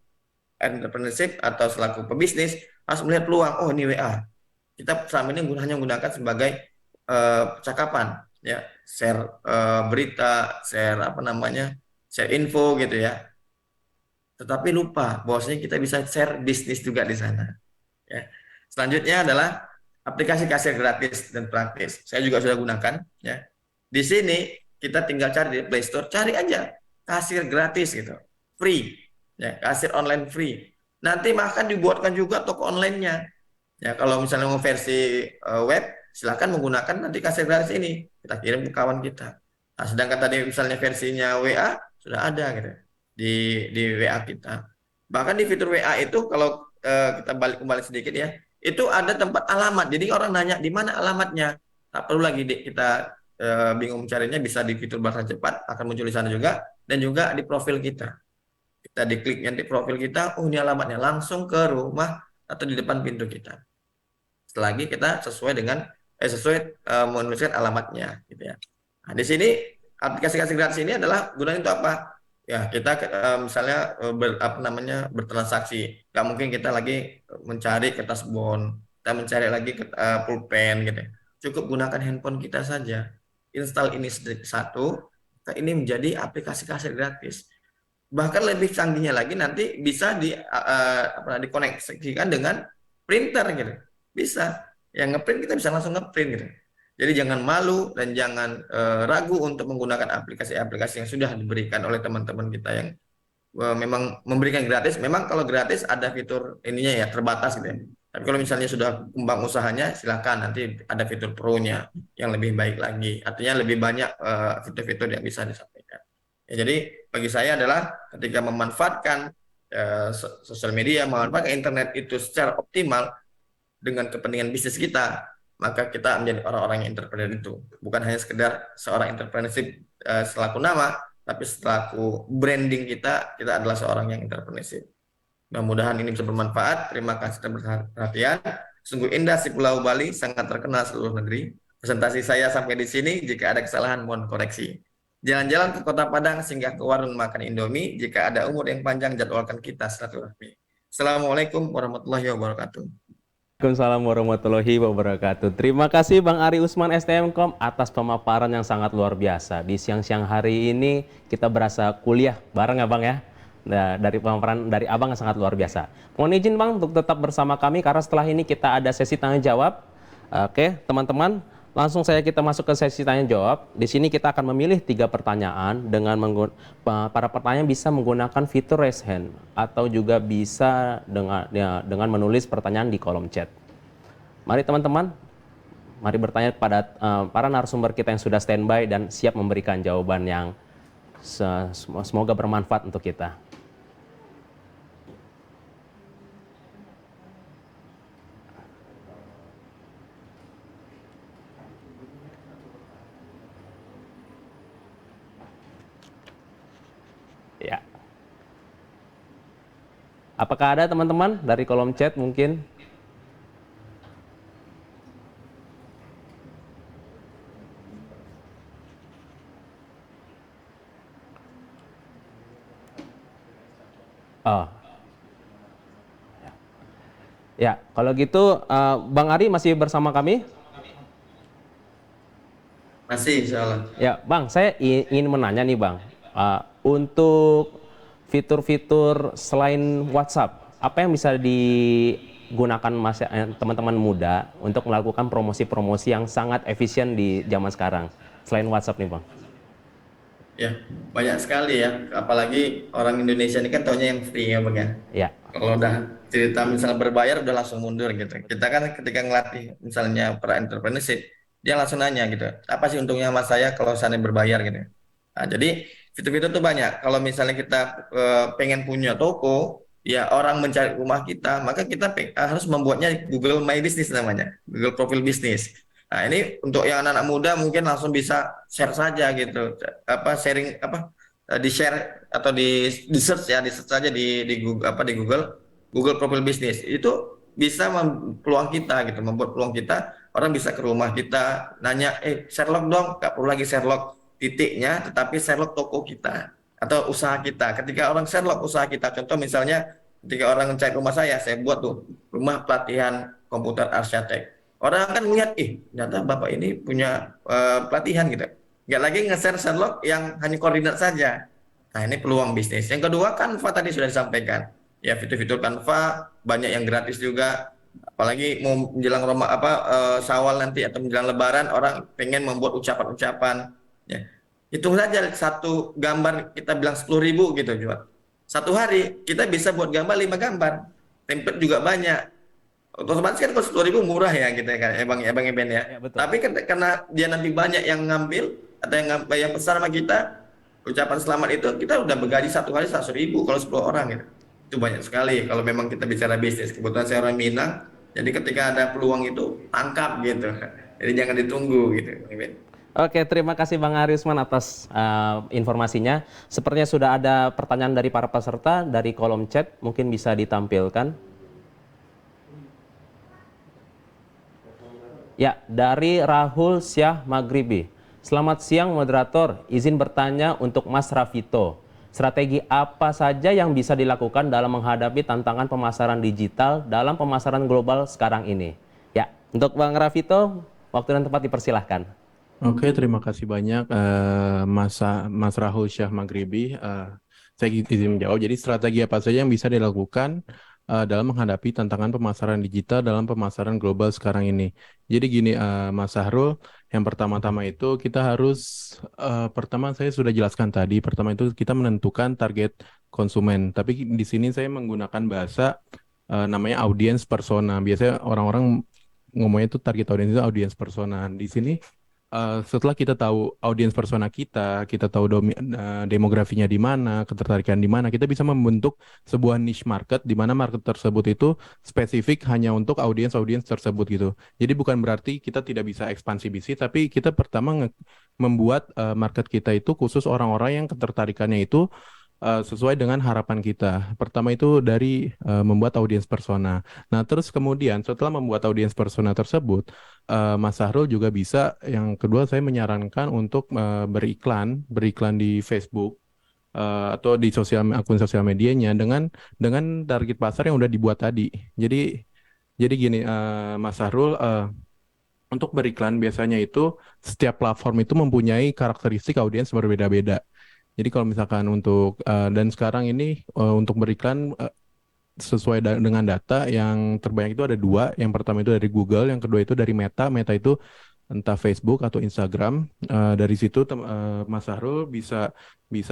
entrepreneurship atau selaku pebisnis harus melihat peluang. Oh ini WA. Kita selama ini hanya menggunakan sebagai percakapan, ya share berita, share share info gitu ya. Tetapi lupa bahwasanya kita bisa share bisnis juga di sana. Ya. Selanjutnya adalah aplikasi kasir gratis dan praktis. Saya juga sudah gunakan. Ya. Di sini kita tinggal cari di Play Store, cari aja kasir gratis gitu, free. Ya, kasir online free. Nanti bahkan dibuatkan juga toko online-nya. Ya, kalau misalnya mau versi web, silakan menggunakan nanti kasir gratis ini. Kita kirim ke kawan kita. Nah, sedangkan tadi misalnya versinya WA sudah ada gitu. Di WA kita. Bahkan di fitur WA itu kalau kita balik kembali sedikit ya, itu ada tempat alamat. Jadi orang nanya di mana alamatnya. Tak perlu lagi kita bingung mencarinya, bisa di fitur balasan cepat akan muncul di sana juga, dan juga di profil kita. Kita dikliknya di profil kita, oh ini alamatnya, langsung ke rumah atau di depan pintu kita. Selagi kita sesuai menuliskan alamatnya gitu ya. Nah, di sini aplikasi kasir gratis ini adalah gunanya untuk apa? Ya, kita misalnya bertransaksi. Nggak mungkin kita lagi mencari kertas bond, kita mencari lagi pulpen gitu. Cukup gunakan handphone kita saja. Install ini satu, ini menjadi aplikasi kasir gratis. Bahkan lebih canggihnya lagi nanti bisa dikoneksikan dengan printer gitu. Bisa. Yang ngeprint kita bisa langsung ngeprint gitu. Jadi jangan malu dan jangan ragu untuk menggunakan aplikasi-aplikasi yang sudah diberikan oleh teman-teman kita yang memang memberikan gratis. Memang kalau gratis ada fitur ininya ya, terbatas gitu ya. Tapi kalau misalnya sudah kembang usahanya, silakan nanti ada fitur pro-nya yang lebih baik lagi. Artinya lebih banyak fitur-fitur yang bisa disampaikan. Ya, jadi bagi saya adalah ketika memanfaatkan sosial media, memanfaatkan internet itu secara optimal dengan kepentingan bisnis kita, maka kita menjadi orang-orang yang entrepreneur itu. Bukan hanya sekedar seorang entrepreneurship selaku nama, tapi selaku branding kita adalah seorang yang entrepreneurship. Mudah-mudahan ini bisa bermanfaat. Terima kasih telah perhatian. Sungguh indah si Pulau Bali, sangat terkenal seluruh negeri. Presentasi saya sampai di sini. Jika ada kesalahan, mohon koreksi. Jalan-jalan ke Kota Padang, singgah ke warung makan Indomie. Jika ada umur yang panjang, jadwalkan kita silaturahmi. Assalamualaikum warahmatullahi wabarakatuh. Waalaikumsalam warahmatullahi wabarakatuh. Terima kasih Bang Ari Usman STMkom atas pemaparan yang sangat luar biasa. Di siang-siang hari ini kita berasa kuliah bareng ya Bang ya. Nah, dari pemaparan dari Abang yang sangat luar biasa. Mohon izin Bang untuk tetap bersama kami karena setelah ini kita ada sesi tanya jawab. Oke, teman-teman, langsung saja kita masuk ke sesi tanya jawab. Di sini kita akan memilih 3 pertanyaan dengan para pertanyaan bisa menggunakan fitur raise hand atau juga bisa dengan menulis pertanyaan di kolom chat. Mari teman-teman, mari bertanya kepada para narasumber kita yang sudah standby dan siap memberikan jawaban yang semoga bermanfaat untuk kita. Ya. Apakah ada teman-teman dari kolom chat mungkin? Oh. Ya, kalau gitu Bang Ari masih bersama kami? Masih, insya Allah. Ya, Bang, saya ingin menanya nih Bang. Untuk fitur-fitur selain WhatsApp, apa yang bisa digunakan teman-teman muda untuk melakukan promosi-promosi yang sangat efisien di zaman sekarang selain WhatsApp nih Bang? Ya, banyak sekali ya. Apalagi orang Indonesia ini kan taunya yang free ya Bang ya. Ya. Kalau udah cerita misalnya berbayar udah langsung mundur gitu. Kita kan ketika ngelatih misalnya para entrepreneurship, dia langsung nanya gitu, apa sih untungnya sama saya kalau saya berbayar gitu. Nah, jadi fitur-fitur tuh banyak. Kalau misalnya kita pengen punya toko, ya orang mencari rumah kita, maka kita harus membuatnya Google My Business namanya, Google Profile Business. Nah, ini untuk yang anak-anak muda mungkin langsung bisa share saja gitu, di share atau di search ya, di search saja di Google Profile Business. Itu bisa peluang kita gitu, membuat peluang kita, orang bisa ke rumah kita nanya, Sherlock dong, nggak perlu lagi Sherlock titiknya, tetapi Sherlock toko kita atau usaha kita. Ketika orang Sherlock usaha kita, contoh misalnya ketika orang mencari rumah saya buat tuh rumah pelatihan komputer Arsyatek. Orang kan melihat, ternyata Bapak ini punya pelatihan gitu. Nggak lagi nge-share Sherlock yang hanya koordinat saja. Nah, ini peluang bisnis. Yang kedua, Canva tadi sudah disampaikan. Ya, fitur-fitur Canva banyak yang gratis juga. Apalagi mau menjelang Syawal nanti atau menjelang Lebaran, orang pengen membuat ucapan-ucapan. Ya. Hitung saja satu gambar kita bilang 10.000 gitu jual. Satu hari kita bisa buat gambar 5 gambar. Template juga banyak. Otomatis kan kalau 10.000 murah ya gitu kan, Bang Eben ya. Tapi kan karena dia nanti banyak yang ngambil atau yang pesan sama kita, ucapan selamat itu kita udah bergaji satu hari 100.000 kalau 10 orang gitu. Itu banyak sekali kalau memang kita bicara bisnis. Kebetulan saya orang Minang, jadi ketika ada peluang itu tangkap gitu. Jadi jangan ditunggu gitu, Eben. Oke, terima kasih Bang Ari Usman atas informasinya. Sepertinya sudah ada pertanyaan dari para peserta dari kolom chat, mungkin bisa ditampilkan. Ya, dari Rahul Syah Maghribi. Selamat siang moderator, izin bertanya untuk Mas Rafito. Strategi apa saja yang bisa dilakukan dalam menghadapi tantangan pemasaran digital dalam pemasaran global sekarang ini? Ya, untuk Bang Rafito, waktu dan tempat dipersilahkan. Oke, terima kasih banyak Mas Rahul Syah Maghribi. Saya izin menjawab. Jadi strategi apa saja yang bisa dilakukan dalam menghadapi tantangan pemasaran digital dalam pemasaran global sekarang ini? Jadi gini, Mas Sahrul, yang pertama-tama itu kita harus, pertama saya sudah jelaskan tadi, pertama itu kita menentukan target konsumen. Tapi di sini saya menggunakan bahasa namanya audience persona. Biasanya orang-orang ngomongnya itu target audience itu audience persona. Di sini setelah kita tahu audiens persona kita tahu demografinya di mana, ketertarikan di mana, kita bisa membentuk sebuah niche market di mana market tersebut itu spesifik hanya untuk audiens-audiens tersebut gitu. Jadi bukan berarti kita tidak bisa ekspansi bisnis, tapi kita pertama membuat market kita itu khusus orang-orang yang ketertarikannya itu sesuai dengan harapan kita. Pertama itu dari membuat audiens persona. Nah, terus kemudian setelah membuat audiens persona tersebut, Mas Sahrul juga bisa, yang kedua saya menyarankan untuk beriklan di Facebook atau di akun sosial medianya dengan target pasar yang udah dibuat tadi. Jadi gini, Mas Sahrul, untuk beriklan biasanya itu setiap platform itu mempunyai karakteristik audiens berbeda-beda. Jadi kalau misalkan dan sekarang ini untuk beriklan sesuai dengan data yang terbanyak itu ada dua. Yang pertama itu dari Google, yang kedua itu dari Meta. Meta itu entah Facebook atau Instagram. Dari situ Mas Sahrul bisa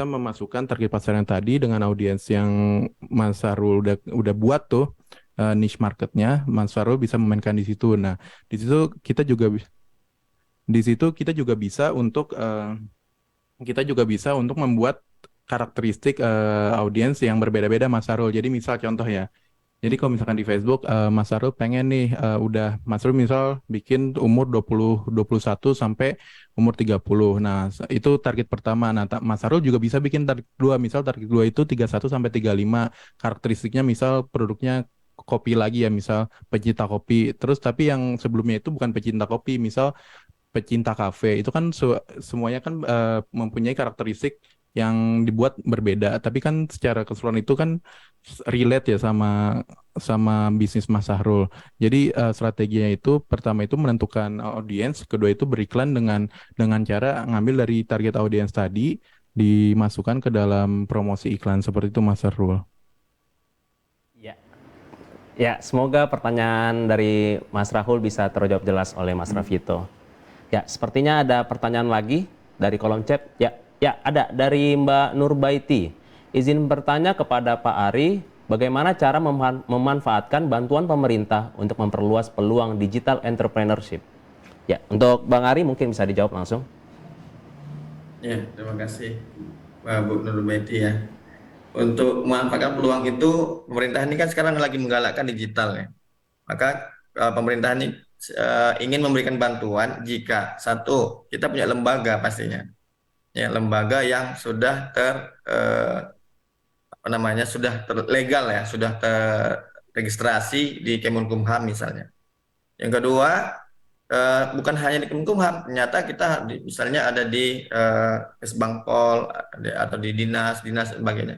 memasukkan target pasar yang tadi dengan audiens yang Mas Sahrul udah buat tuh niche marketnya. Mas Sahrul bisa memainkan di situ. Nah, di situ kita juga bisa untuk membuat karakteristik audiens yang berbeda-beda, Mas Sahrul. Jadi misal contoh ya, jadi kalau misalkan di Facebook Mas Sahrul pengen nih Mas Sahrul misal bikin umur 21 sampai umur 30. Nah, itu target pertama. Nah, Mas Sahrul juga bisa bikin target kedua, misal target kedua itu 31 sampai 35. Karakteristiknya misal produknya kopi lagi ya, misal pecinta kopi. Terus tapi yang sebelumnya itu bukan pecinta kopi, misal pecinta kafe. Itu kan semuanya kan mempunyai karakteristik yang dibuat berbeda, tapi kan secara keseluruhan itu kan relate ya sama bisnis Mas Sahrul. Jadi strateginya itu pertama itu menentukan audiens, kedua itu beriklan dengan cara ngambil dari target audiens tadi dimasukkan ke dalam promosi iklan, seperti itu Mas Sahrul. Ya, semoga pertanyaan dari Mas Rahul bisa terjawab jelas oleh Mas Rafito. Ya, sepertinya ada pertanyaan lagi dari kolom chat. Ya, ada dari Mbak Nurbaiti. Izin bertanya kepada Pak Ari, bagaimana cara memanfaatkan bantuan pemerintah untuk memperluas peluang digital entrepreneurship? Ya, untuk Bang Ari mungkin bisa dijawab langsung. Ya, terima kasih Bu Nurbaiti ya. Untuk memanfaatkan peluang itu, pemerintah ini kan sekarang lagi menggalakkan digital ya. Maka pemerintah ini ingin memberikan bantuan jika satu, kita punya lembaga pastinya. Ya, lembaga yang sudah legal ya, sudah terregistrasi di Kemenkumham misalnya. Yang kedua, bukan hanya di Kemenkumham, ternyata kita misalnya ada di Kesbangpol atau di dinas sebagainya.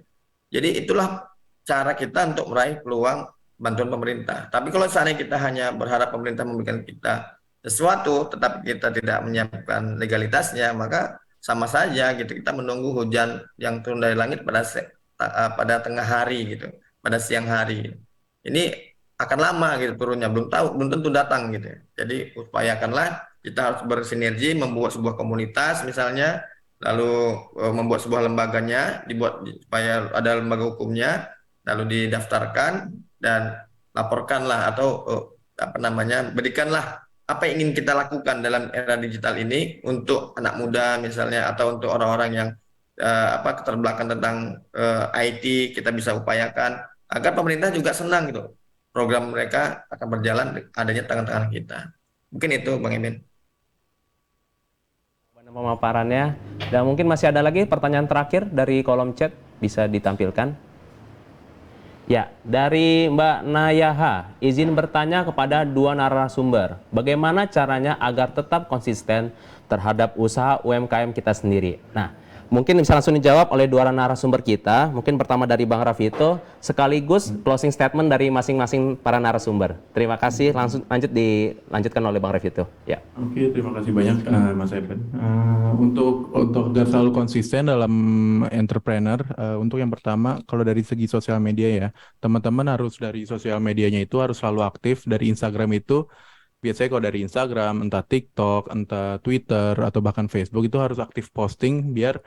Jadi itulah cara kita untuk meraih peluang bantuan pemerintah. Tapi kalau seandainya kita hanya berharap pemerintah memberikan kita sesuatu, tetapi kita tidak menyiapkan legalitasnya, maka sama saja gitu, kita menunggu hujan yang turun dari langit pada tengah hari gitu, pada siang hari. Ini akan lama gitu turunnya, belum tentu datang gitu. Jadi upayakanlah kita harus bersinergi, membuat sebuah komunitas misalnya, lalu membuat sebuah lembaganya, dibuat supaya ada lembaga hukumnya, lalu didaftarkan dan laporkanlah atau berikanlah apa yang ingin kita lakukan dalam era digital ini untuk anak muda misalnya, atau untuk orang-orang yang keterbelakang tentang IT, kita bisa upayakan agar pemerintah juga senang gitu. Program mereka akan berjalan adanya tangan-tangan kita. Mungkin itu Bang Emin. Pemaparannya, dan mungkin masih ada lagi pertanyaan terakhir dari kolom chat, bisa ditampilkan. Ya, dari Mbak Nayaha, izin bertanya kepada dua narasumber, bagaimana caranya agar tetap konsisten terhadap usaha UMKM kita sendiri? Nah, mungkin bisa langsung dijawab oleh dua narasumber kita. Mungkin pertama dari Bang Rafito, sekaligus closing statement dari masing-masing para narasumber. Terima kasih, dilanjutkan oleh Bang Rafito. Ya. Oke, terima kasih banyak Mas Eben. Untuk agar selalu konsisten dalam entrepreneur, untuk yang pertama, kalau dari segi sosial media ya, teman-teman harus dari sosial medianya itu harus selalu aktif. Dari Instagram itu, biasanya kalau dari Instagram, entah TikTok, entah Twitter, atau bahkan Facebook, itu harus aktif posting biar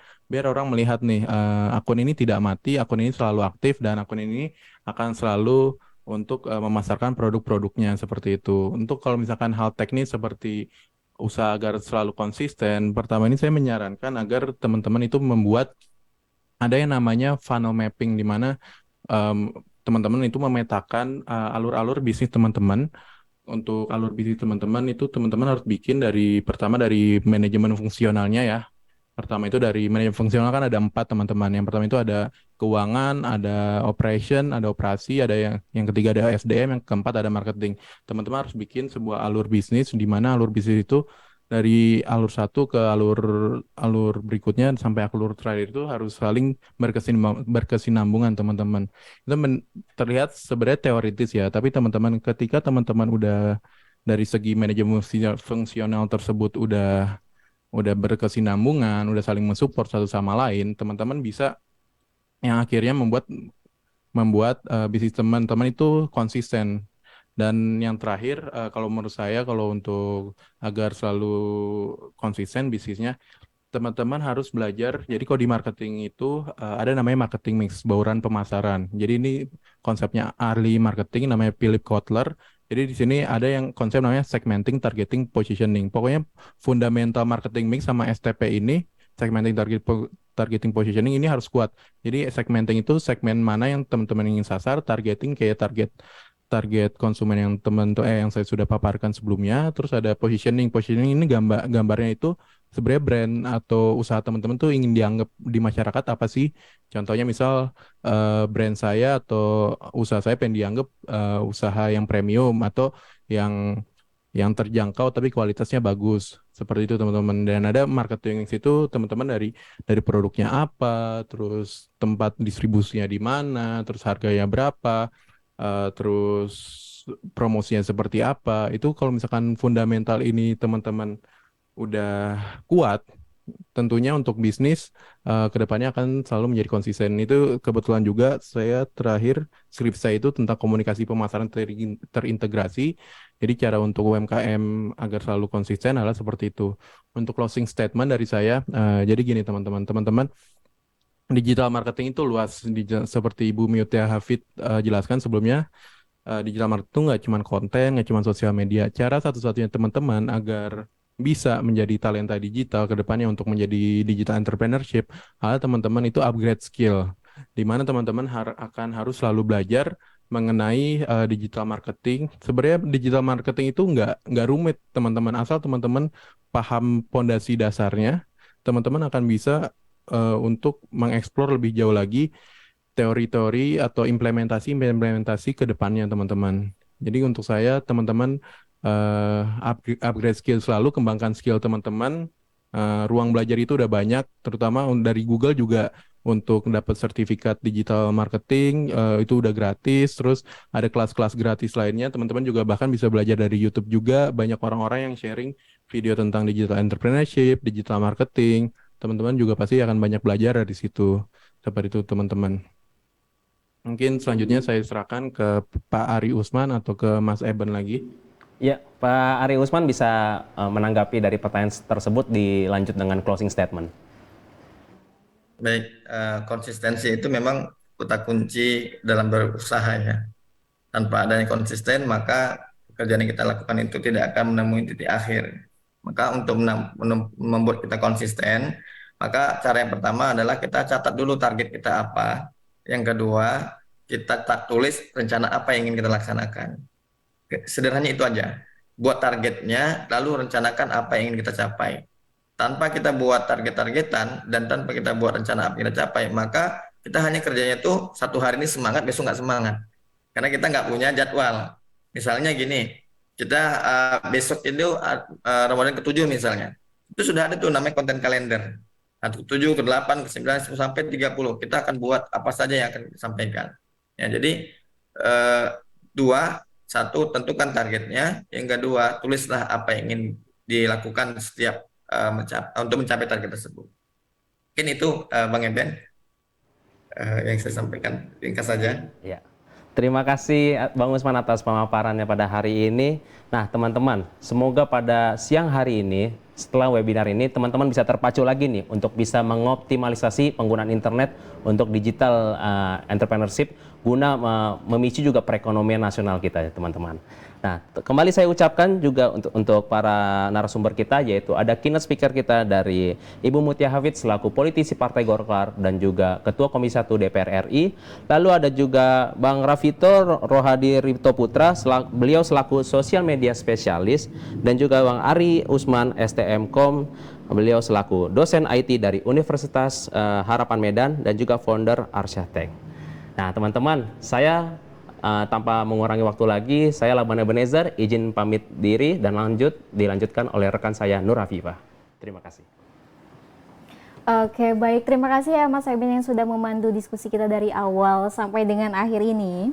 orang melihat nih, akun ini tidak mati, akun ini selalu aktif, dan akun ini akan selalu untuk memasarkan produk-produknya, seperti itu. Untuk kalau misalkan hal teknis seperti usaha agar selalu konsisten, pertama ini saya menyarankan agar teman-teman itu membuat ada yang namanya funnel mapping, di mana teman-teman itu memetakan alur-alur bisnis teman-teman. Untuk alur bisnis teman-teman itu teman-teman harus bikin pertama dari manajemen fungsionalnya ya. Pertama itu dari manajemen fungsional kan ada 4 teman-teman. Yang pertama itu ada keuangan, ada operation, ada operasi, ada yang ketiga ada SDM, yang keempat ada marketing. Teman-teman harus bikin sebuah alur bisnis, di mana alur bisnis itu dari alur satu ke alur berikutnya sampai alur terakhir itu harus saling berkesinambungan teman-teman. Itu terlihat sebenarnya teoritis ya, tapi teman-teman ketika teman-teman udah dari segi manajemen fungsional tersebut udah berkesinambungan, udah saling mensupport satu sama lain, teman-teman bisa yang akhirnya membuat bisnis teman-teman itu konsisten. Dan yang terakhir, kalau menurut saya, kalau untuk agar selalu konsisten bisnisnya, teman-teman harus belajar. Jadi kalau di marketing itu ada namanya marketing mix, bauran pemasaran. Jadi ini konsepnya ahli marketing namanya Philip Kotler. Jadi di sini ada yang konsep namanya segmenting, targeting, positioning. Pokoknya fundamental marketing mix sama STP ini, segmenting, targeting, positioning ini harus kuat. Jadi segmenting itu segmen mana yang teman-teman ingin sasar, targeting kayak target konsumen yang yang saya sudah paparkan sebelumnya. Terus ada positioning ini gambarnya itu sebenarnya brand atau usaha teman-teman tuh ingin dianggap di masyarakat apa sih. Contohnya misal brand saya atau usaha saya pengen dianggap usaha yang premium atau yang terjangkau tapi kualitasnya bagus, seperti itu teman-teman. Dan ada marketing situ teman-teman dari produknya apa, terus tempat distribusinya di mana, terus harganya berapa, terus promosinya seperti apa. Itu kalau misalkan fundamental ini teman-teman udah kuat, tentunya untuk bisnis kedepannya akan selalu menjadi konsisten. Itu kebetulan juga saya terakhir skrip saya itu tentang komunikasi pemasaran terintegrasi. Jadi cara untuk UMKM agar selalu konsisten adalah seperti itu. Untuk closing statement dari saya, jadi gini teman-teman, digital marketing itu luas, seperti Ibu Mutia Hafid jelaskan sebelumnya. Digital marketing itu nggak cuma konten, nggak cuma sosial media. Cara satu-satunya teman-teman agar bisa menjadi talenta digital ke depannya untuk menjadi digital entrepreneurship adalah teman-teman itu upgrade skill, di mana teman-teman harus selalu belajar mengenai digital marketing. Sebenarnya digital marketing itu nggak rumit teman-teman, asal teman-teman paham pondasi dasarnya, teman-teman akan bisa untuk mengeksplor lebih jauh lagi teori-teori atau implementasi ke depannya teman-teman. Jadi untuk saya teman-teman upgrade skill selalu, kembangkan skill teman-teman. Ruang belajar itu udah banyak, terutama dari Google juga untuk dapat sertifikat digital marketing itu udah gratis. Terus ada kelas-kelas gratis lainnya, teman-teman juga bahkan bisa belajar dari YouTube juga. Banyak orang-orang yang sharing video tentang digital entrepreneurship, digital marketing. Teman-teman juga pasti akan banyak belajar dari situ. Seperti itu teman-teman. Mungkin selanjutnya saya serahkan ke Pak Ari Usman atau ke Mas Eben lagi. Ya, Pak Ari Usman bisa menanggapi dari pertanyaan tersebut, dilanjut dengan closing statement. Baik, konsistensi itu memang kata kunci dalam berusaha ya. Tanpa adanya konsisten, maka pekerjaan yang kita lakukan itu tidak akan menemui titik akhir. Maka untuk membuat kita konsisten, maka cara yang pertama adalah kita catat dulu target kita apa. Yang kedua, kita tulis rencana apa yang ingin kita laksanakan. Sederhananya itu aja. Buat targetnya, lalu rencanakan apa yang ingin kita capai. Tanpa kita buat target-targetan dan tanpa kita buat rencana apa yang kita capai, maka kita hanya kerjanya tuh satu hari ini semangat, besok nggak semangat. Karena kita nggak punya jadwal. Misalnya gini, kita besok itu Ramadan ke-7 misalnya. Itu sudah ada tuh namanya konten kalender. 7, ke-8, ke-9, sampai 30. Kita akan buat apa saja yang akan disampaikan. Ya, jadi 1, tentukan targetnya. Yang kedua, tulislah apa yang ingin dilakukan setiap untuk mencapai target tersebut. Mungkin itu Bang Eben yang saya sampaikan, ringkas saja. Ya. Terima kasih Bang Usman atas pemaparannya pada hari ini. Nah teman-teman, semoga pada siang hari ini setelah webinar ini teman-teman bisa terpacu lagi nih untuk bisa mengoptimalisasi penggunaan internet untuk digital entrepreneurship guna memicu juga perekonomian nasional kita ya teman-teman. Nah, kembali saya ucapkan juga untuk para narasumber kita, yaitu ada keynote speaker kita dari Ibu Mutia Hafid selaku politisi Partai Golkar dan juga Ketua Komisi 1 DPR RI. Lalu ada juga Bang Rafito Rohadi Ripto Putra, beliau selaku sosial media spesialis, dan juga Bang Ari Usman STMkom, beliau selaku dosen IT dari Universitas Harapan Medan dan juga founder Arsyatech. Nah, teman-teman, saya tanpa mengurangi waktu lagi, saya Laban Ebenezer izin pamit diri dan dilanjutkan oleh rekan saya Nur Afifah. Terima kasih. Oke, baik. Terima kasih ya Mas Ebin yang sudah memandu diskusi kita dari awal sampai dengan akhir ini.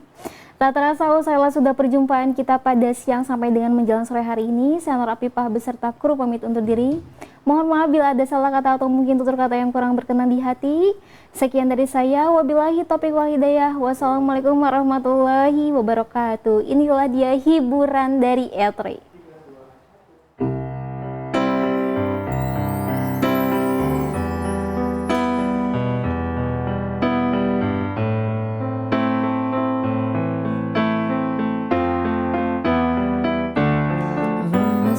Tak terasa usailah sudah perjumpaan kita pada siang sampai dengan menjelang sore hari ini. Saya Nur Afifah beserta kru pamit undur diri. Mohon maaf bila ada salah kata atau mungkin tutur kata yang kurang berkenan di hati. Sekian dari saya. Wabillahi taufiq wal hidayah. Wassalamualaikum warahmatullahi wabarakatuh. Inilah dia hiburan dari E3.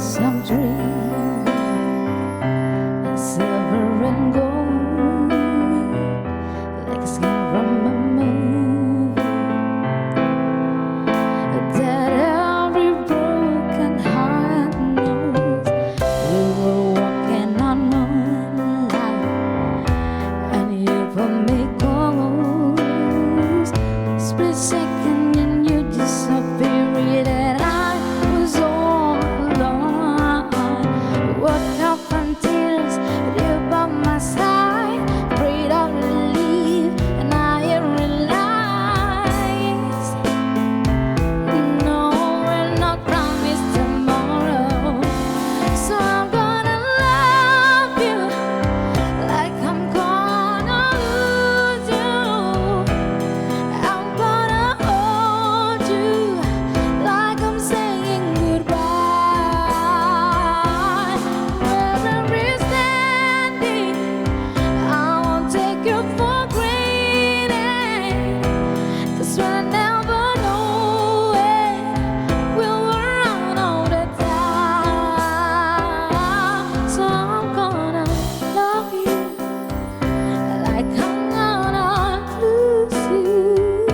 Some dream silver and gold, like a skin from a movie, that every broken heart knows. We were walking on moonlight, and you put me close. Split second and you disappeared, and I was all alone. Woke up and tears, you by my side, prayed out relief, and I realized, no, we're not promised tomorrow. So I'm gonna love you like I'm gonna lose you. I'm gonna hold you like I'm saying goodbye. Wherever we're standing, I won't take you for granted. 'Cause we'll never know when we'll run out of time. So I'm gonna love you like I'm gonna lose you.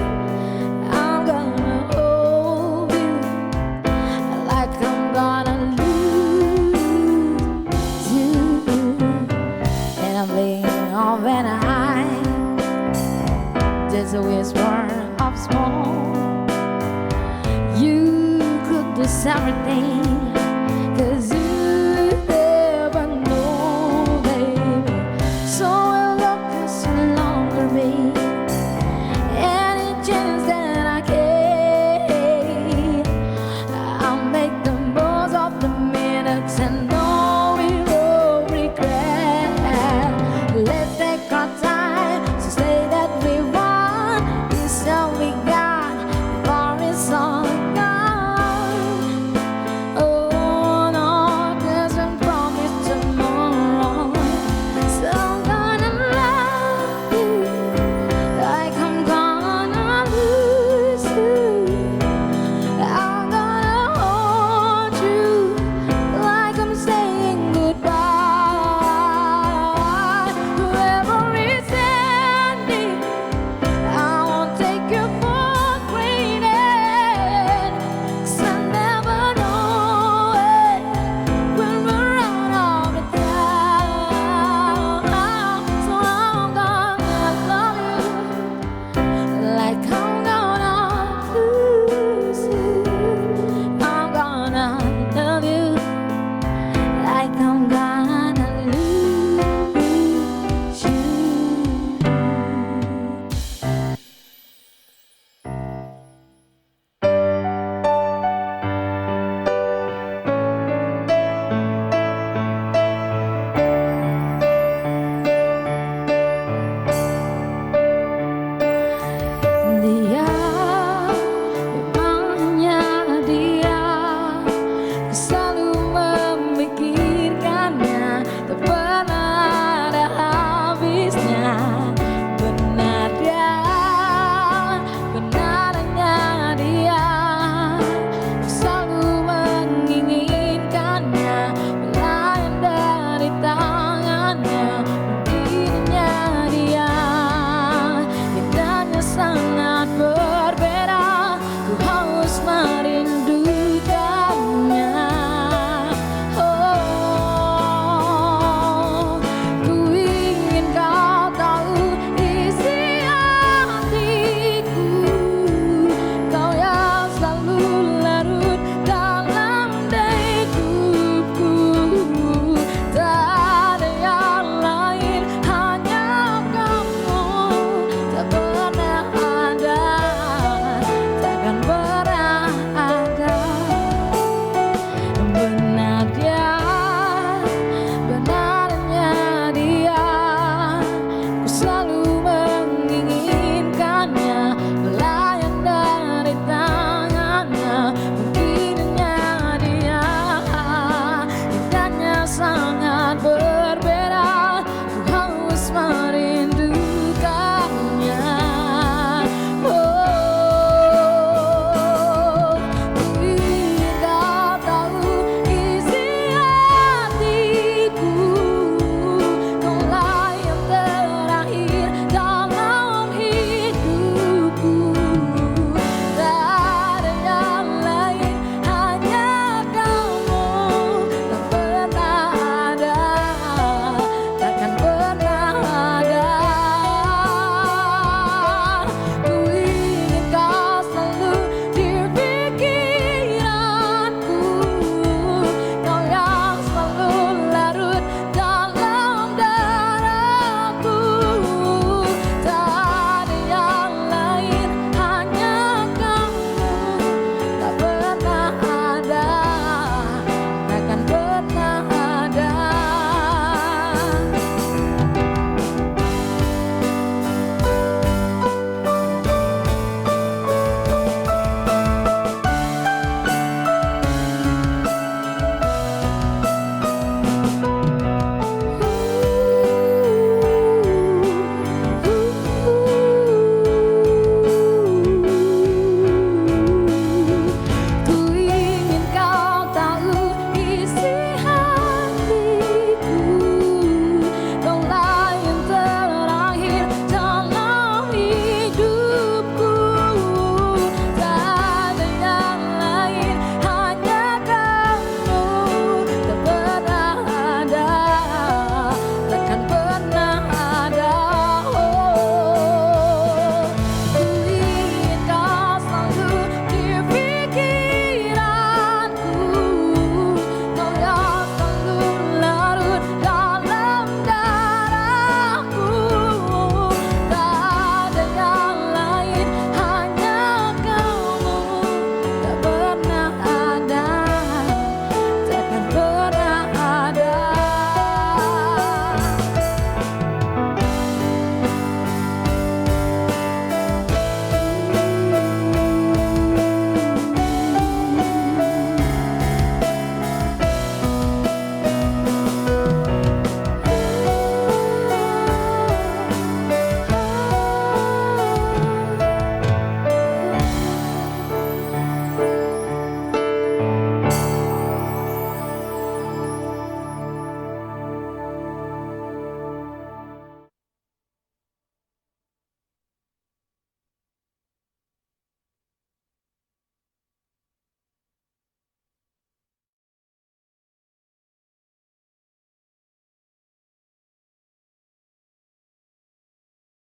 I'm gonna hold you like I'm gonna lose you. And I'm laying off and there's a whisper of smoke. You could do everything, 'cause